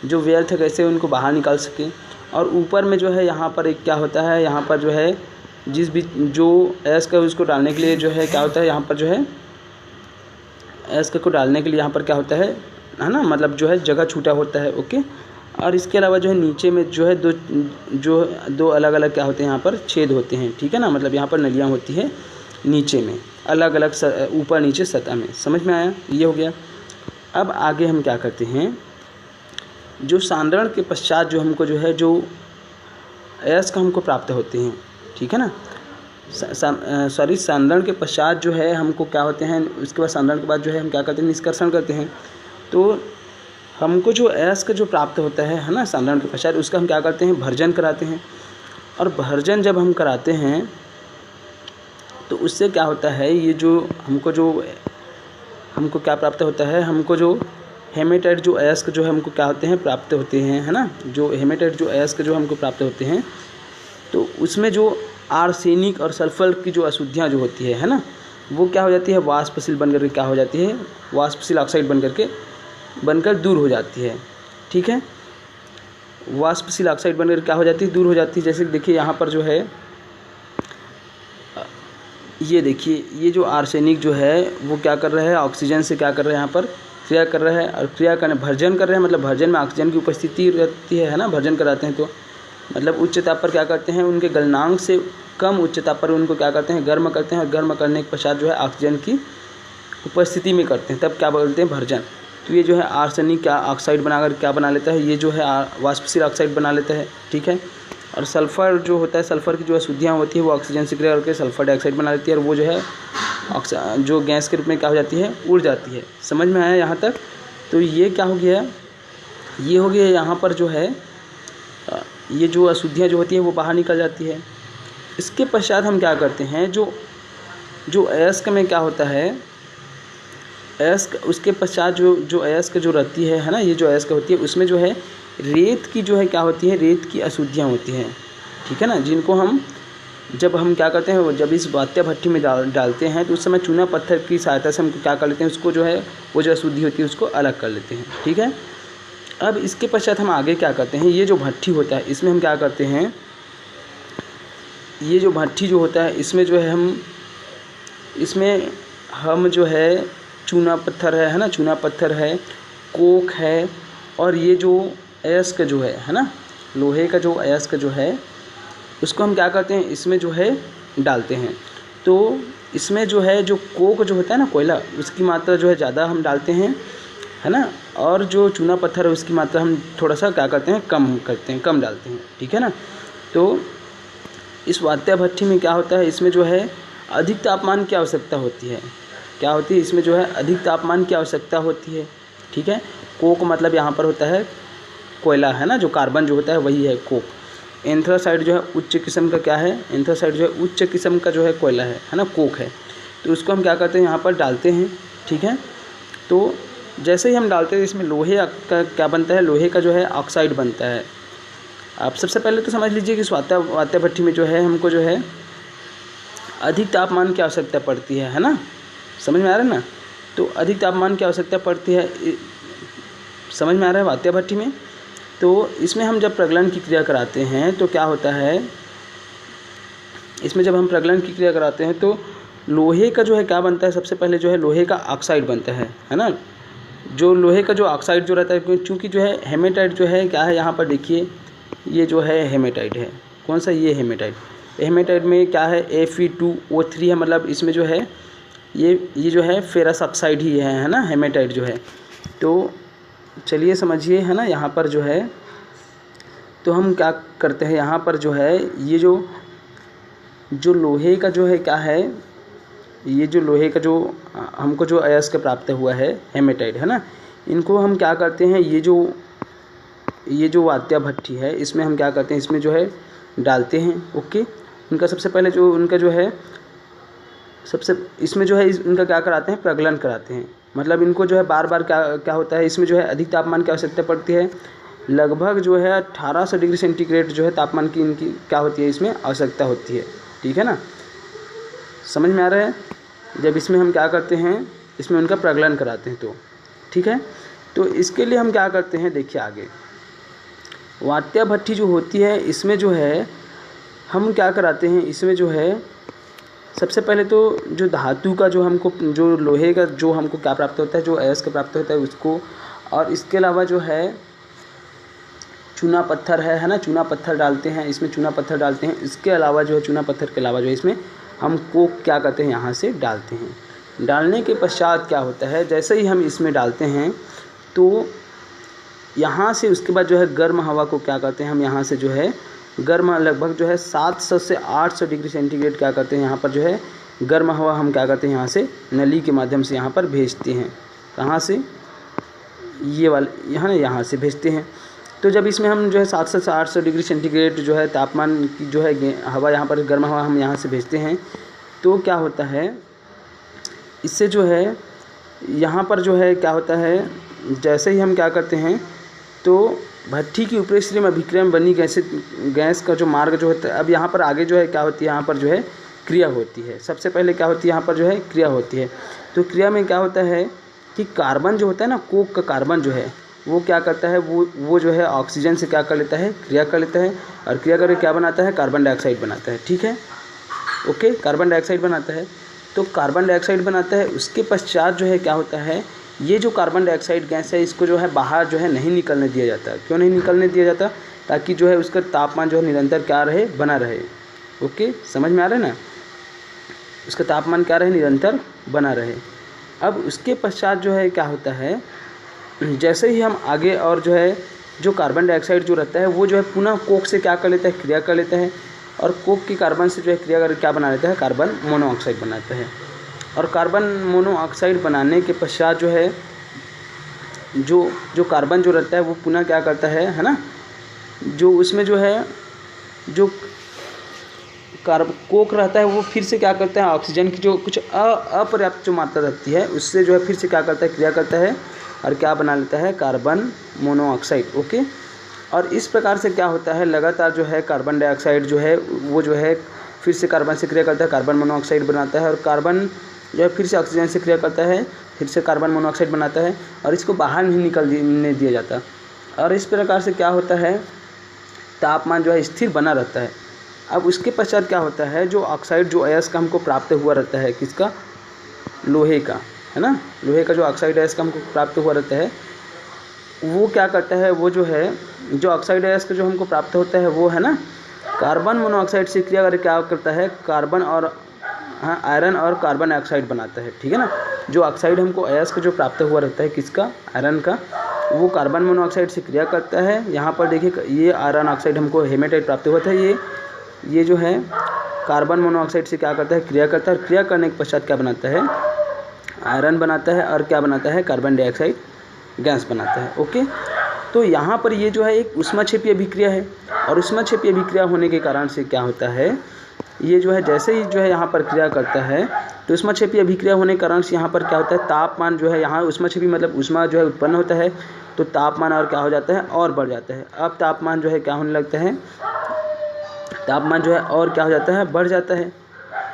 जो व्यर्थ गैसें उनको बाहर निकाल सके। और ऊपर में जो है यहाँ पर एक क्या होता है, यहाँ पर जो है जिस भी जो अयस्क है उसको डालने के लिए जो है क्या होता है, यहाँ पर जो है अयस्क को डालने के लिए यहाँ पर क्या होता है ना, मतलब जो है जगह छूटा होता है। ओके, और इसके अलावा जो है नीचे में जो है दो अलग अलग क्या होते हैं, यहाँ पर छेद होते हैं, ठीक है ना। मतलब यहाँ पर नलियाँ होती है नीचे में, अलग अलग ऊपर नीचे सतह में। समझ में आया, ये हो गया। अब आगे हम क्या करते हैं, जो सांद्रण के पश्चात जो हमको जो है जो अयस्क हमको प्राप्त होते हैं, ठीक है ना। सांद्रण के पश्चात जो है हमको क्या होते हैं, उसके बाद सांद्रण के बाद जो है हम क्या करते हैं, निष्कर्षण करते हैं। तो हमको जो अयस्क जो प्राप्त होता है ना सांद्रण के पश्चात, उसका हम क्या करते हैं, भर्जन कराते हैं। और भर्जन जब हम कराते हैं तो उससे क्या होता है, ये जो हमको क्या प्राप्त होता है, हमको जो हेमेटाइट जो अयस्क जो है हमको क्या होते हैं, प्राप्त होते हैं, है ना। जो हेमेटाइट जो अयस्क जो हमको प्राप्त होते हैं, तो उसमें जो आर्सेनिक और सल्फर की जो अशुद्धियाँ जो होती है ना, वो क्या हो जाती है, वाष्पशील बनकर के क्या हो जाती है, वाष्पशील ऑक्साइड बनकर दूर हो जाती है, ठीक है। वाष्पशील ऑक्साइड बनकर क्या हो जाती है, दूर हो जाती है। जैसे देखिए यहाँ पर जो है, ये देखिए ये जो आर्सेनिक जो है वो क्या कर रहा है, ऑक्सीजन से क्या कर रहा है, यहाँ पर क्रिया कर रहा है। और क्रिया करने भर्जन कर रहे हैं, मतलब भर्जन में ऑक्सीजन की उपस्थिति रहती है ना, भर्जन कराते हैं। तो मतलब उच्च ताप पर क्या करते हैं, उनके गलनांक से कम उच्च ताप पर उनको क्या करते हैं, गर्म करते हैं। और गर्म करने के पश्चात जो है ऑक्सीजन की उपस्थिति में करते हैं, तब क्या बोलते हैं, भर्जन। तो ये जो है आर्सेनिक का ऑक्साइड बनाकर क्या बना लेता है, ये जो है वाष्पशील ऑक्साइड बना लेता है, ठीक है। और सल्फ़र जो होता है, सल्फ़र की जो अशुद्धियाँ होती है वो ऑक्सीजन से क्रिया करके सल्फ़र डाइऑक्साइड बना लेती है, और वो जो है जो गैस के रूप में क्या हो जाती है, उड़ जाती है। समझ में आया यहाँ तक। तो ये क्या हो गया, ये हो गया यहाँ पर जो है ये जो अशुद्धियाँ जो होती है वो बाहर निकल जाती है। इसके पश्चात हम क्या करते हैं, जो अयस्क में क्या होता है, अयस्क उसके पश्चात जो अयस्क जो रहती है ना, ये जो अयस्क होती है उसमें जो है रेत की जो है क्या होती है, रेत की अशुद्धियाँ होती हैं, ठीक है ना। जिनको हम जब हम क्या करते हैं, जब इस वात्या भट्ठी में डालते हैं तो उस समय चूना पत्थर की सहायता से हम क्या कर लेते हैं, उसको जो है वो जो अशुद्धि होती है उसको अलग कर लेते हैं, ठीक है। अब इसके पश्चात हम आगे क्या करते हैं, ये जो भट्ठी होता है इसमें हम क्या करते हैं, ये जो भट्ठी जो होता है इसमें जो है हम जो है चूना पत्थर है ना, चूना पत्थर है, कोक है, और ये जो अयस्क जो है ना, लोहे का जो अयस्क जो है उसको हम क्या करते हैं, इसमें जो है डालते हैं। तो इसमें जो है जो कोक जो होता है ना, कोयला, उसकी मात्रा जो है ज़्यादा हम डालते हैं, है ना, और जो चूना पत्थर है उसकी मात्रा हम थोड़ा सा क्या करते हैं, कम डालते हैं, ठीक है ना। तो इस वात्या भट्ठी में क्या होता है, इसमें जो है अधिक तापमान की आवश्यकता होती है। क्या होती है, इसमें जो है अधिक तापमान की आवश्यकता होती है, ठीक है। कोक मतलब यहाँ पर होता है कोयला, है ना, जो कार्बन जो होता है वही है कोक। एंथ्रासाइड जो है उच्च किस्म का क्या है, एंथ्रासाइड जो है उच्च किस्म का जो है कोयला है ना, कोक है। तो उसको हम क्या करते हैं, यहाँ पर डालते हैं, ठीक है। तो जैसे ही हम डालते हैं इसमें लोहे का क्या बनता है, लोहे का जो है ऑक्साइड बनता है। आप सबसे पहले तो समझ लीजिए कि इस वात्या भट्ठी में जो है हमको जो है अधिक तापमान की आवश्यकता पड़ती है ना, समझ में आ रहा है ना। तो अधिक तापमान की आवश्यकता पड़ती है, समझ में आ रहा है वात्या भट्ठी में। तो इसमें हम जब प्रज्वलन की क्रिया कराते हैं तो क्या होता है, इसमें जब हम प्रज्वलन की क्रिया कराते हैं तो लोहे का जो है क्या बनता है, सबसे पहले जो है लोहे का ऑक्साइड बनता है ना। जो लोहे का जो ऑक्साइड जो रहता है, क्योंकि जो है हेमेटाइट जो है क्या है, यहाँ पर देखिए ये जो है हेमेटाइट है, कौन सा, ये हेमेटाइट। हेमेटाइट में क्या है, Fe2O3 है, मतलब इसमें जो है ये जो है फेरस ऑक्साइड ही है ना, हेमेटाइट जो है। तो चलिए समझिए, है ना, यहाँ पर जो है तो हम क्या करते हैं, यहाँ पर जो है ये जो लोहे का जो है क्या है, ये जो लोहे का जो हमको जो अयस्क प्राप्त हुआ है हेमेटाइट, है ना, इनको हम क्या करते हैं, ये जो वात्या भट्ठी है इसमें हम क्या करते हैं, इसमें जो है डालते हैं, ओके। उनका सबसे पहले जो उनका जो है इसमें जो है इनका क्या कराते हैं, प्रज्वलन कराते हैं। मतलब इनको जो है बार बार क्या होता है, इसमें जो है अधिक तापमान की आवश्यकता पड़ती है, लगभग जो है 1800 डिग्री सेंटीग्रेड जो है तापमान की इनकी क्या होती है, इसमें आवश्यकता होती है, ठीक है ना, समझ में आ रहा है। जब इसमें हम क्या करते हैं, इसमें उनका प्रज्वलन कराते हैं, तो ठीक है। तो इसके लिए हम क्या करते हैं, देखिए आगे वात्या भट्ठी जो होती है इसमें जो है हम क्या कराते हैं, इसमें जो है सबसे पहले तो जो धातु का जो हमको, जो लोहे का जो हमको क्या प्राप्त होता है, जो अयस्क प्राप्त होता है उसको, और इसके अलावा जो है चूना पत्थर है ना, चूना पत्थर डालते हैं, इसमें चूना पत्थर डालते हैं। इसके अलावा जो है चूना पत्थर के अलावा जो है इसमें हम कोक क्या करते हैं, यहाँ से डालते हैं। डालने के पश्चात क्या होता है, जैसे ही हम इसमें डालते हैं तो यहाँ से उसके बाद जो है गर्म हवा को क्या करते हैं, हम यहाँ से जो है गर्म लगभग जो है 700 से 800 डिग्री सेंटीग्रेड क्या करते हैं, यहाँ पर जो है गर्म हवा हम क्या करते हैं, यहाँ से नली के माध्यम से यहाँ पर भेजते हैं। कहाँ से, ये वाले यहाँ से भेजते हैं। तो जब इसमें हम जो है 700 से 800 डिग्री सेंटीग्रेड जो है तापमान की जो है हवा, यहाँ पर गर्म हवा हम यहाँ से भेजते हैं, तो क्या होता है, इससे जो है यहाँ पर जो है क्या होता है, जैसे ही हम क्या करते हैं तो भट्ठी की ऊपरी श्रेणी में अभिक्रिया बनी गैस का जो मार्ग जो होता है, अब यहाँ पर आगे जो है क्या होती है, यहाँ पर जो है क्रिया होती है। सबसे पहले क्या होती है, यहाँ पर जो है क्रिया होती है। तो क्रिया में क्या होता है कि कार्बन जो होता है ना, कोक का कार्बन जो है वो क्या करता है, वो जो है ऑक्सीजन से क्या कर लेता है, क्रिया कर लेता है, और क्रिया करके क्या बनाता है, कार्बन डाइऑक्साइड बनाता है, ठीक है, ओके, कार्बन डाइऑक्साइड बनाता है। तो कार्बन डाइऑक्साइड बनाता है, उसके पश्चात जो है क्या होता है, ये जो कार्बन डाइऑक्साइड गैस है इसको जो है बाहर जो है नहीं निकलने दिया जाता। क्यों नहीं निकलने दिया जाता, ताकि जो है उसका तापमान जो है निरंतर क्या रहे, बना रहे, ओके, समझ में आ रहा है ना, उसका तापमान क्या रहे, निरंतर बना रहे। अब उसके पश्चात जो है क्या होता है, जैसे ही हम आगे और जो है जो कार्बन डाइऑक्साइड जो रहता है वो जो है पुनः कोक से क्या कर लेता है, क्रिया कर लेता है, और कोक की कार्बन से जो है क्रिया कर क्या बना लेता है, कार्बन मोनोऑक्साइड बनाता है। और कार्बन मोनोऑक्साइड बनाने के पश्चात जो है जो कार्बन जो रहता है वो पुनः क्या करता है ना, जो उसमें जो है जो कोक रहता है वो फिर से क्या करता है, ऑक्सीजन की जो कुछ अपर्याप्त जो मात्रा रहती है उससे जो है फिर से क्या करता है, क्रिया करता है, और क्या बना लेता है, कार्बन मोनोऑक्साइड, ओके। और इस प्रकार से क्या होता है, लगातार जो है कार्बन डाइऑक्साइड जो है वो जो है फिर से कार्बन से क्रिया करता है, कार्बन मोनोऑक्साइड बनाता है, और कार्बन जो है फिर से ऑक्सीजन से क्रिया करता है, फिर से कार्बन मोनोऑक्साइड बनाता है, और इसको बाहर नहीं निकलने दिया जाता। और इस प्रकार से क्या होता है, तापमान जो है स्थिर बना रहता है। अब उसके पश्चात क्या होता है, जो ऑक्साइड जो अयस्क हमको प्राप्त हुआ रहता है, किसका, लोहे का, है ना, लोहे का जो ऑक्साइड अयस्क हमको प्राप्त हुआ रहता है, वो क्या करता है, वो जो है जो ऑक्साइड अयस्क जो हमको प्राप्त होता है वो है ना कार्बन मोनोऑक्साइड से क्रिया करके क्या करता है, कार्बन और आयरन और कार्बन डाइऑक्साइड बनाता है। ठीक है ना, जो ऑक्साइड हमको अयस्क जो प्राप्त हुआ रहता है किसका, आयरन का, वो कार्बन मोनोऑक्साइड से क्रिया करता है। यहाँ पर देखिए ये आयरन ऑक्साइड हमको हेमेटाइट प्राप्त हुआ था, ये जो है कार्बन मोनोऑक्साइड से क्या करता है, क्रिया करता है। और क्रिया करने के पश्चात क्या बनाता है, आयरन बनाता है और क्या बनाता है, कार्बन डाइऑक्साइड गैस बनाता है। ओके, तो यहाँ पर ये जो है एक ऊष्माक्षेपीय अभिक्रिया है, और ऊष्माक्षेपीय अभिक्रिया होने के कारण से क्या होता है, ये जो है जैसे ही जो है यहाँ पर क्रिया करता है, तो ऊष्माक्षेपीय अभिक्रिया होने के कारण से यहाँ पर क्या होता है, तापमान जो है, यहाँ ऊष्माक्षेपी मतलब ऊष्मा जो है उत्पन्न होता है, तो तापमान और क्या हो जाता है, और बढ़ जाता है। अब तापमान जो है क्या होने लगता है, तापमान जो है और क्या हो जाता है, बढ़ जाता है।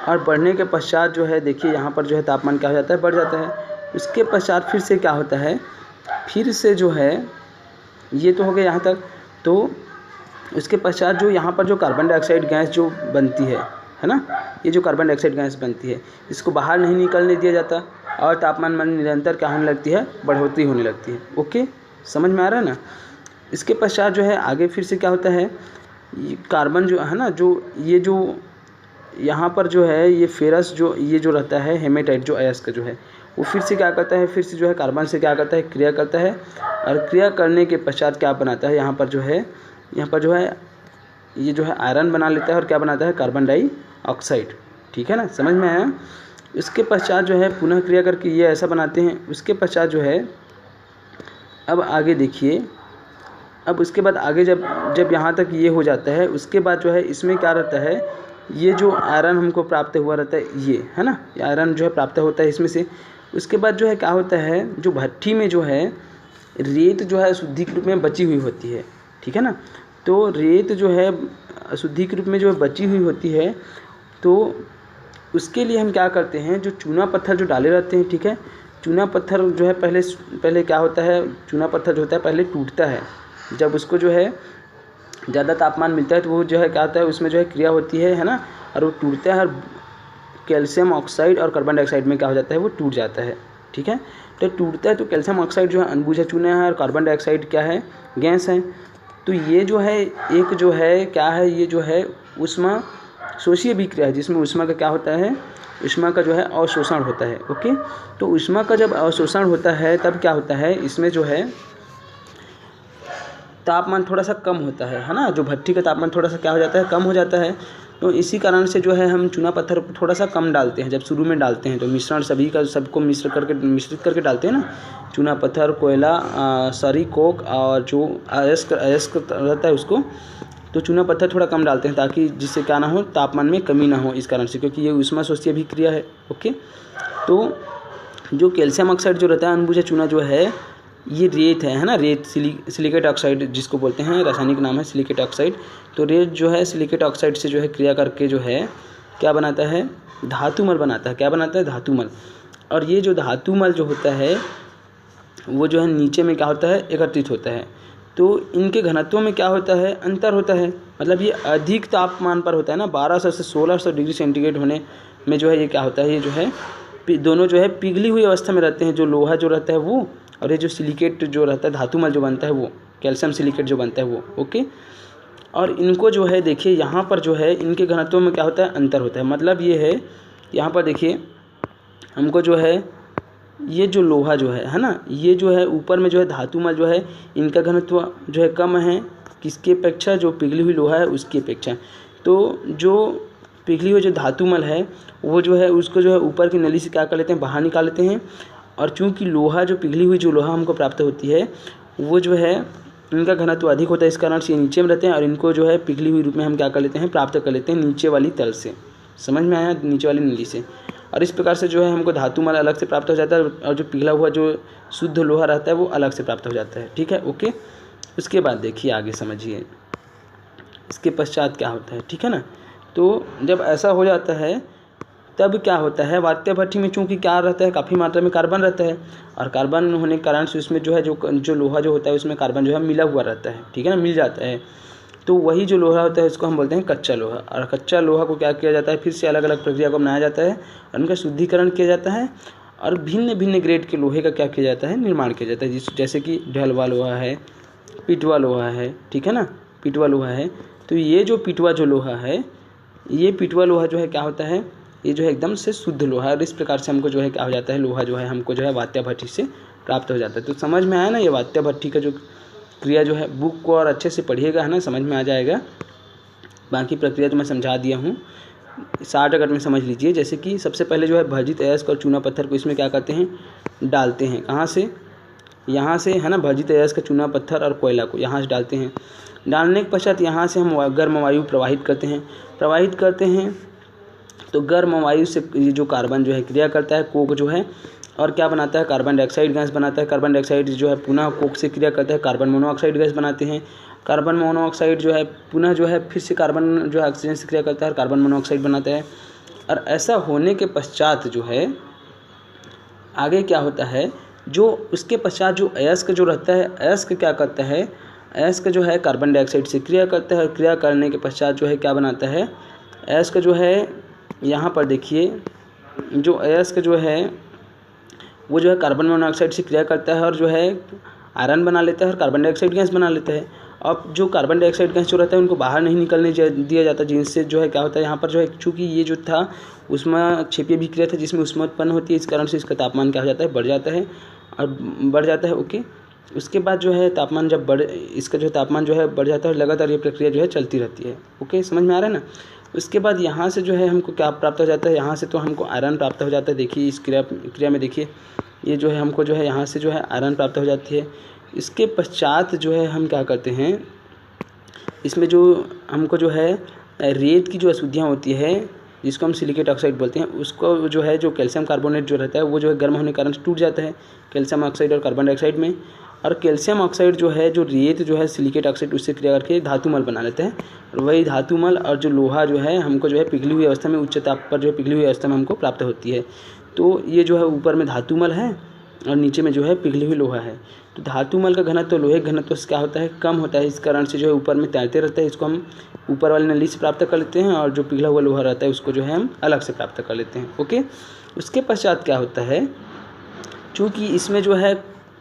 और बढ़ने के पश्चात जो है देखिए यहाँ पर जो है तापमान क्या हो जाता है, बढ़ जाता है। उसके पश्चात फिर से क्या होता है, फिर से जो है ये तो हो गया यहाँ तक। तो उसके पश्चात जो यहाँ पर जो कार्बन डाइऑक्साइड गैस जो बनती है ना, ये जो कार्बन डाइऑक्साइड गैस बनती है, इसको बाहर नहीं निकलने दिया जाता, और तापमान में निरंतर क्या होने लगती है, बढ़ोतरी होने लगती है। ओके, समझ में आ रहा है ना। इसके पश्चात जो है आगे फिर से क्या होता है, कार्बन जो है ना, जो ये जो यहाँ पर जो है ये फेरस जो ये जो रहता है हेमेटाइट जो अयस्क जो है, वो फिर से क्या करता है, फिर से जो है कार्बन से क्या करता है, क्रिया करता है। और क्रिया करने के पश्चात क्या बनाता है, यहाँ पर जो है ये जो है आयरन बना लेता है, और क्या बनाता है, कार्बन डाइऑक्साइड। ठीक है ना, समझ में आया। इसके पश्चात जो है पुनः क्रिया करके ये ऐसा बनाते हैं। उसके पश्चात जो है अब आगे देखिए, अब उसके बाद आगे जब यहाँ तक ये हो जाता है, उसके बाद जो है इसमें क्या रहता है, ये जो आयरन हमको प्राप्त हुआ रहता है, ये है ना, ये आयरन जो है प्राप्त होता है इसमें से। उसके बाद जो है क्या होता है, जो भट्ठी में जो है रेत जो है अशुद्धि के रूप में बची हुई होती है। ठीक है ना, तो रेत जो है अशुद्धि के रूप में जो है बची हुई होती है, तो उसके लिए हम क्या करते हैं, जो चूना पत्थर जो डाले रहते हैं, ठीक है, चूना पत्थर जो है पहले क्या होता है, चूना पत्थर जो होता है पहले टूटता है। जब उसको जो है ज़्यादा तापमान मिलता है तो वो जो है क्या होता है, उसमें जो है क्रिया होती है ना, और वो टूटता है, और कैल्शियम ऑक्साइड और कार्बन डाइऑक्साइड में क्या हो जाता है, वो टूट जाता है। ठीक है, तो टूटता है तो कैल्शियम ऑक्साइड जो है अनबुझा चूना है, और कार्बन डाइऑक्साइड क्या है, गैस है। तो ये जो है एक जो है क्या है, ये जो है ऊष्मा शोषीय अभिक्रिया है, जिसमें ऊष्मा का क्या होता है, ऊष्मा का जो है अवशोषण होता है। ओके, तो ऊष्मा का जब अवशोषण होता है तब क्या होता है, इसमें जो है तापमान थोड़ा सा कम होता है ना, जो भट्ठी का तापमान थोड़ा सा क्या हो जाता है, कम हो जाता है। तो इसी कारण से जो है हम चूना पत्थर थोड़ा सा कम डालते हैं, जब शुरू में डालते हैं तो मिश्रण सबको मिश्रित करके डालते हैं ना, चूना पत्थर, कोयला, सरी, कोक और जो अयस्क रहता है उसको, तो चूना पत्थर थोड़ा कम डालते हैं, ताकि जिससे क्या ना हो, तापमान में कमी ना हो, इस कारण से, क्योंकि ये ऊष्मा शोषीय अभिक्रिया है। ओके, तो जो कैल्शियम ऑक्साइड जो रहता है अनबुझा चूना जो है, ये रेत है ना, रेत सिलिकेट ऑक्साइड जिसको बोलते हैं, रासायनिक नाम है सिलिकेट ऑक्साइड। तो रेत जो है सिलिकेट ऑक्साइड से जो है क्रिया करके जो है क्या बनाता है, धातुमल बनाता है। क्या बनाता है, धातुमल। और ये जो धातुमल जो होता है वो जो है नीचे में क्या होता है, एकत्रित होता है। तो इनके घनत्व में क्या होता है, अंतर होता है। मतलब ये अधिक तापमान पर होता है ना, 1200 से 1600 डिग्री सेंटीग्रेड होने में जो है ये क्या होता है, ये जो है दोनों जो है पिघली हुई अवस्था में रहते हैं, जो लोहा जो रहता है वो, और ये जो सिलिकेट जो रहता है, धातुमल जो बनता है वो, कैल्शियम सिलिकेट जो बनता है वो। ओके, और इनको जो है देखिए यहाँ पर जो है इनके घनत्व में क्या होता है, अंतर होता है। मतलब ये है, यहाँ पर देखिए हमको जो है ये जो लोहा जो है ना, ये जो है ऊपर में जो है धातुमल जो है, इनका घनत्व जो है कम है किसकी अपेक्षा, जो पिघली हुई लोहा है उसकी अपेक्षा। तो जो पिघली हुई जो धातुमल है वो जो है उसको जो है ऊपर की नली से क्या कर लेते हैं, बाहर निकाल लेते हैं। और चूंकि लोहा जो पिघली हुई जो लोहा हमको प्राप्त होती है वो जो है इनका घनत्व अधिक होता है, इस कारण से ये नीचे में रहते हैं, और इनको जो है पिघली हुई रूप में हम क्या कर लेते हैं, प्राप्त कर लेते हैं नीचे वाली तल से। समझ में आया, नीचे वाली नली से। और इस प्रकार से जो है हमको धातुमल अलग से प्राप्त हो जाता है, और जो पिघला हुआ जो शुद्ध लोहा रहता है वो अलग से प्राप्त हो जाता है। ठीक है, ओके। उसके बाद देखिए आगे समझिए, इसके पश्चात क्या होता है, ठीक है ना। तो जब ऐसा हो जाता है तब क्या होता है, वात्य भट्ठी में चूँकि क्या रहता है, काफ़ी मात्रा में कार्बन रहता है, और कार्बन होने के कारण से उसमें जो है जो लोहा जो होता है उसमें कार्बन जो है मिला हुआ रहता है, ठीक है ना, मिल जाता है। तो वही जो लोहा होता है उसको हम बोलते हैं कच्चा लोहा। और कच्चा लोहा को क्या किया जाता है, फिर से अलग अलग प्रक्रिया को बनाया जाता है और उनका शुद्धिकरण किया जाता है, और भिन्न भिन्न ग्रेड के लोहे का क्या किया जाता है, निर्माण किया जाता है। जैसे कि ढलवा लोहा है, पिटवा लोहा है, ठीक है ना, पिटवा लोहा है। तो ये जो पिटवा जो लोहा है, ये पिटवा लोहा जो है क्या होता है, ये जो है एकदम से शुद्ध लोहा है, और इस प्रकार से हमको जो है क्या हो जाता है, लोहा जो है हमको जो है वात्या भट्ठी से प्राप्त हो जाता है। तो समझ में आया ना, ये वात्या भट्ठी का जो क्रिया जो है, बुक को और अच्छे से पढ़िएगा, है ना, समझ में आ जाएगा। बाकी प्रक्रिया तो मैं समझा दिया हूँ, 60 में समझ लीजिए। जैसे कि सबसे पहले जो है भर्जित अयस्क और चूना पत्थर को इसमें क्या करते हैं, डालते हैं। कहाँ से, यहाँ से, है ना, भर्जित अयस्क, चूना पत्थर और कोयला को यहाँ से डालते हैं। डालने के पश्चात यहाँ से हम गर्म वायु प्रवाहित करते हैं। तो गर्म वायु से ये जो कार्बन जो है क्रिया करता है, कोक जो है, और क्या बनाता है, कार्बन डाइऑक्साइड गैस बनाता है। कार्बन डाइऑक्साइड जो है पुनः कोक से क्रिया करता है, कार्बन मोनोऑक्साइड गैस बनाते हैं। कार्बन मोनोऑक्साइड जो है पुनः जो है फिर से कार्बन जो है ऑक्सीजन से क्रिया करता है, कार्बन मोनोऑक्साइड बनाता है। और ऐसा होने के पश्चात जो है आगे क्या होता है, जो उसके पश्चात जो अयस्क जो रहता है, अयस्क क्या करता है, अयस्क जो है कार्बन डाइऑक्साइड से क्रिया करता है। क्रिया करने के पश्चात जो है क्या बनाता है, अयस्क जो है, यहाँ पर देखिए, जो अयस्क जो है वो जो है कार्बन मोनोऑक्साइड से क्रिया करता है और जो है आयरन बना लेता है और कार्बन डाइऑक्साइड गैस बना लेता है। अब जो कार्बन डाइऑक्साइड गैस जो रहता है उनको बाहर नहीं निकलने दिया जाता, जिनसे जो है क्या होता है, यहाँ पर जो है चूँकि ये जो था उसमें क्षेपीय अभिक्रिया था जिसमें ऊष्मा उत्पन्न होती है, इस कारण से इसका तापमान क्या हो जाता है, बढ़ जाता है और बढ़ जाता है। ओके, उसके बाद जो है तापमान जब इसका जो तापमान जो है बढ़ जाता है, लगातार ये प्रक्रिया जो है चलती रहती है। ओके, समझ में आ रहा है ना। उसके बाद यहाँ से जो है हमको क्या प्राप्त हो जाता है, यहाँ से तो हमको आयरन प्राप्त हो जाता है। देखिए इस क्रिया में देखिए, ये जो है हमको जो है यहाँ से जो है आयरन प्राप्त हो जाती है। इसके पश्चात जो है हम क्या करते हैं, इसमें जो हमको जो है रेत की जो अशुद्धियाँ होती है, जिसको हम सिलिकेट ऑक्साइड बोलते हैं, उसको जो है जो कैल्शियम कार्बोनेट जो रहता है वो जो है गर्म होने के कारण टूट जाता है कैल्शियम ऑक्साइड और कार्बन डाइऑक्साइड में। और कैल्शियम ऑक्साइड जो है, जो रेत जो है सिलिकेट ऑक्साइड, उससे क्रिया करके धातुमल बना लेते हैं। और वही धातुमल और जो लोहा जो है हमको जो है पिघली हुई अवस्था में, उच्च ताप पर जो है पिघली हुई अवस्था में हमको प्राप्त होती है। तो ये जो है ऊपर में धातुमल है और नीचे में जो है पिघली हुई लोहा है। तो धातुमल का घनत्व तो लोहे घनत्व से क्या होता है, कम होता है। इस कारण से जो है ऊपर में तैरते रहता है, इसको हम ऊपर वाली नली से प्राप्त कर लेते हैं, और जो पिघला हुआ लोहा रहता है उसको जो है हम अलग से प्राप्त कर लेते हैं। ओके, उसके पश्चात क्या होता है, चूँकि इसमें जो है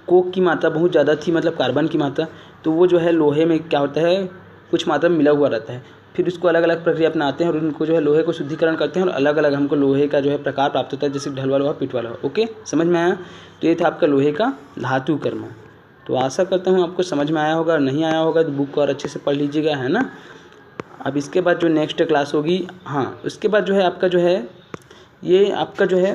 कोक की मात्रा बहुत ज़्यादा थी, मतलब कार्बन की मात्रा, तो वो जो है लोहे में क्या होता है, कुछ मात्रा में मिला हुआ रहता है। फिर उसको अलग अलग प्रक्रिया अपनाते हैं और उनको जो है लोहे को शुद्धिकरण करते हैं और अलग अलग हमको लोहे का जो है प्रकार प्राप्त होता है, जैसे ढलवा लोहा, पिटवा लोहा। ओके, समझ में आया। तो ये था आपका लोहे का धातु कर्म। तो आशा करता हूँ आपको समझ में आया होगा, और नहीं आया होगा तो बुक को और अच्छे से पढ़ लीजिएगा, है ना। अब इसके बाद जो नेक्स्ट क्लास होगी, हाँ, उसके बाद जो है आपका जो है ये आपका जो है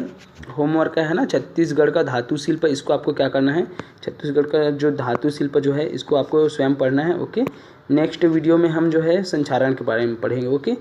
होमवर्क है ना, छत्तीसगढ़ का धातु शिल्प, इसको आपको क्या करना है, छत्तीसगढ़ का जो धातु शिल्प जो है इसको आपको स्वयं पढ़ना है। ओके, नेक्स्ट वीडियो में हम जो है संचारण के बारे में पढ़ेंगे। ओके।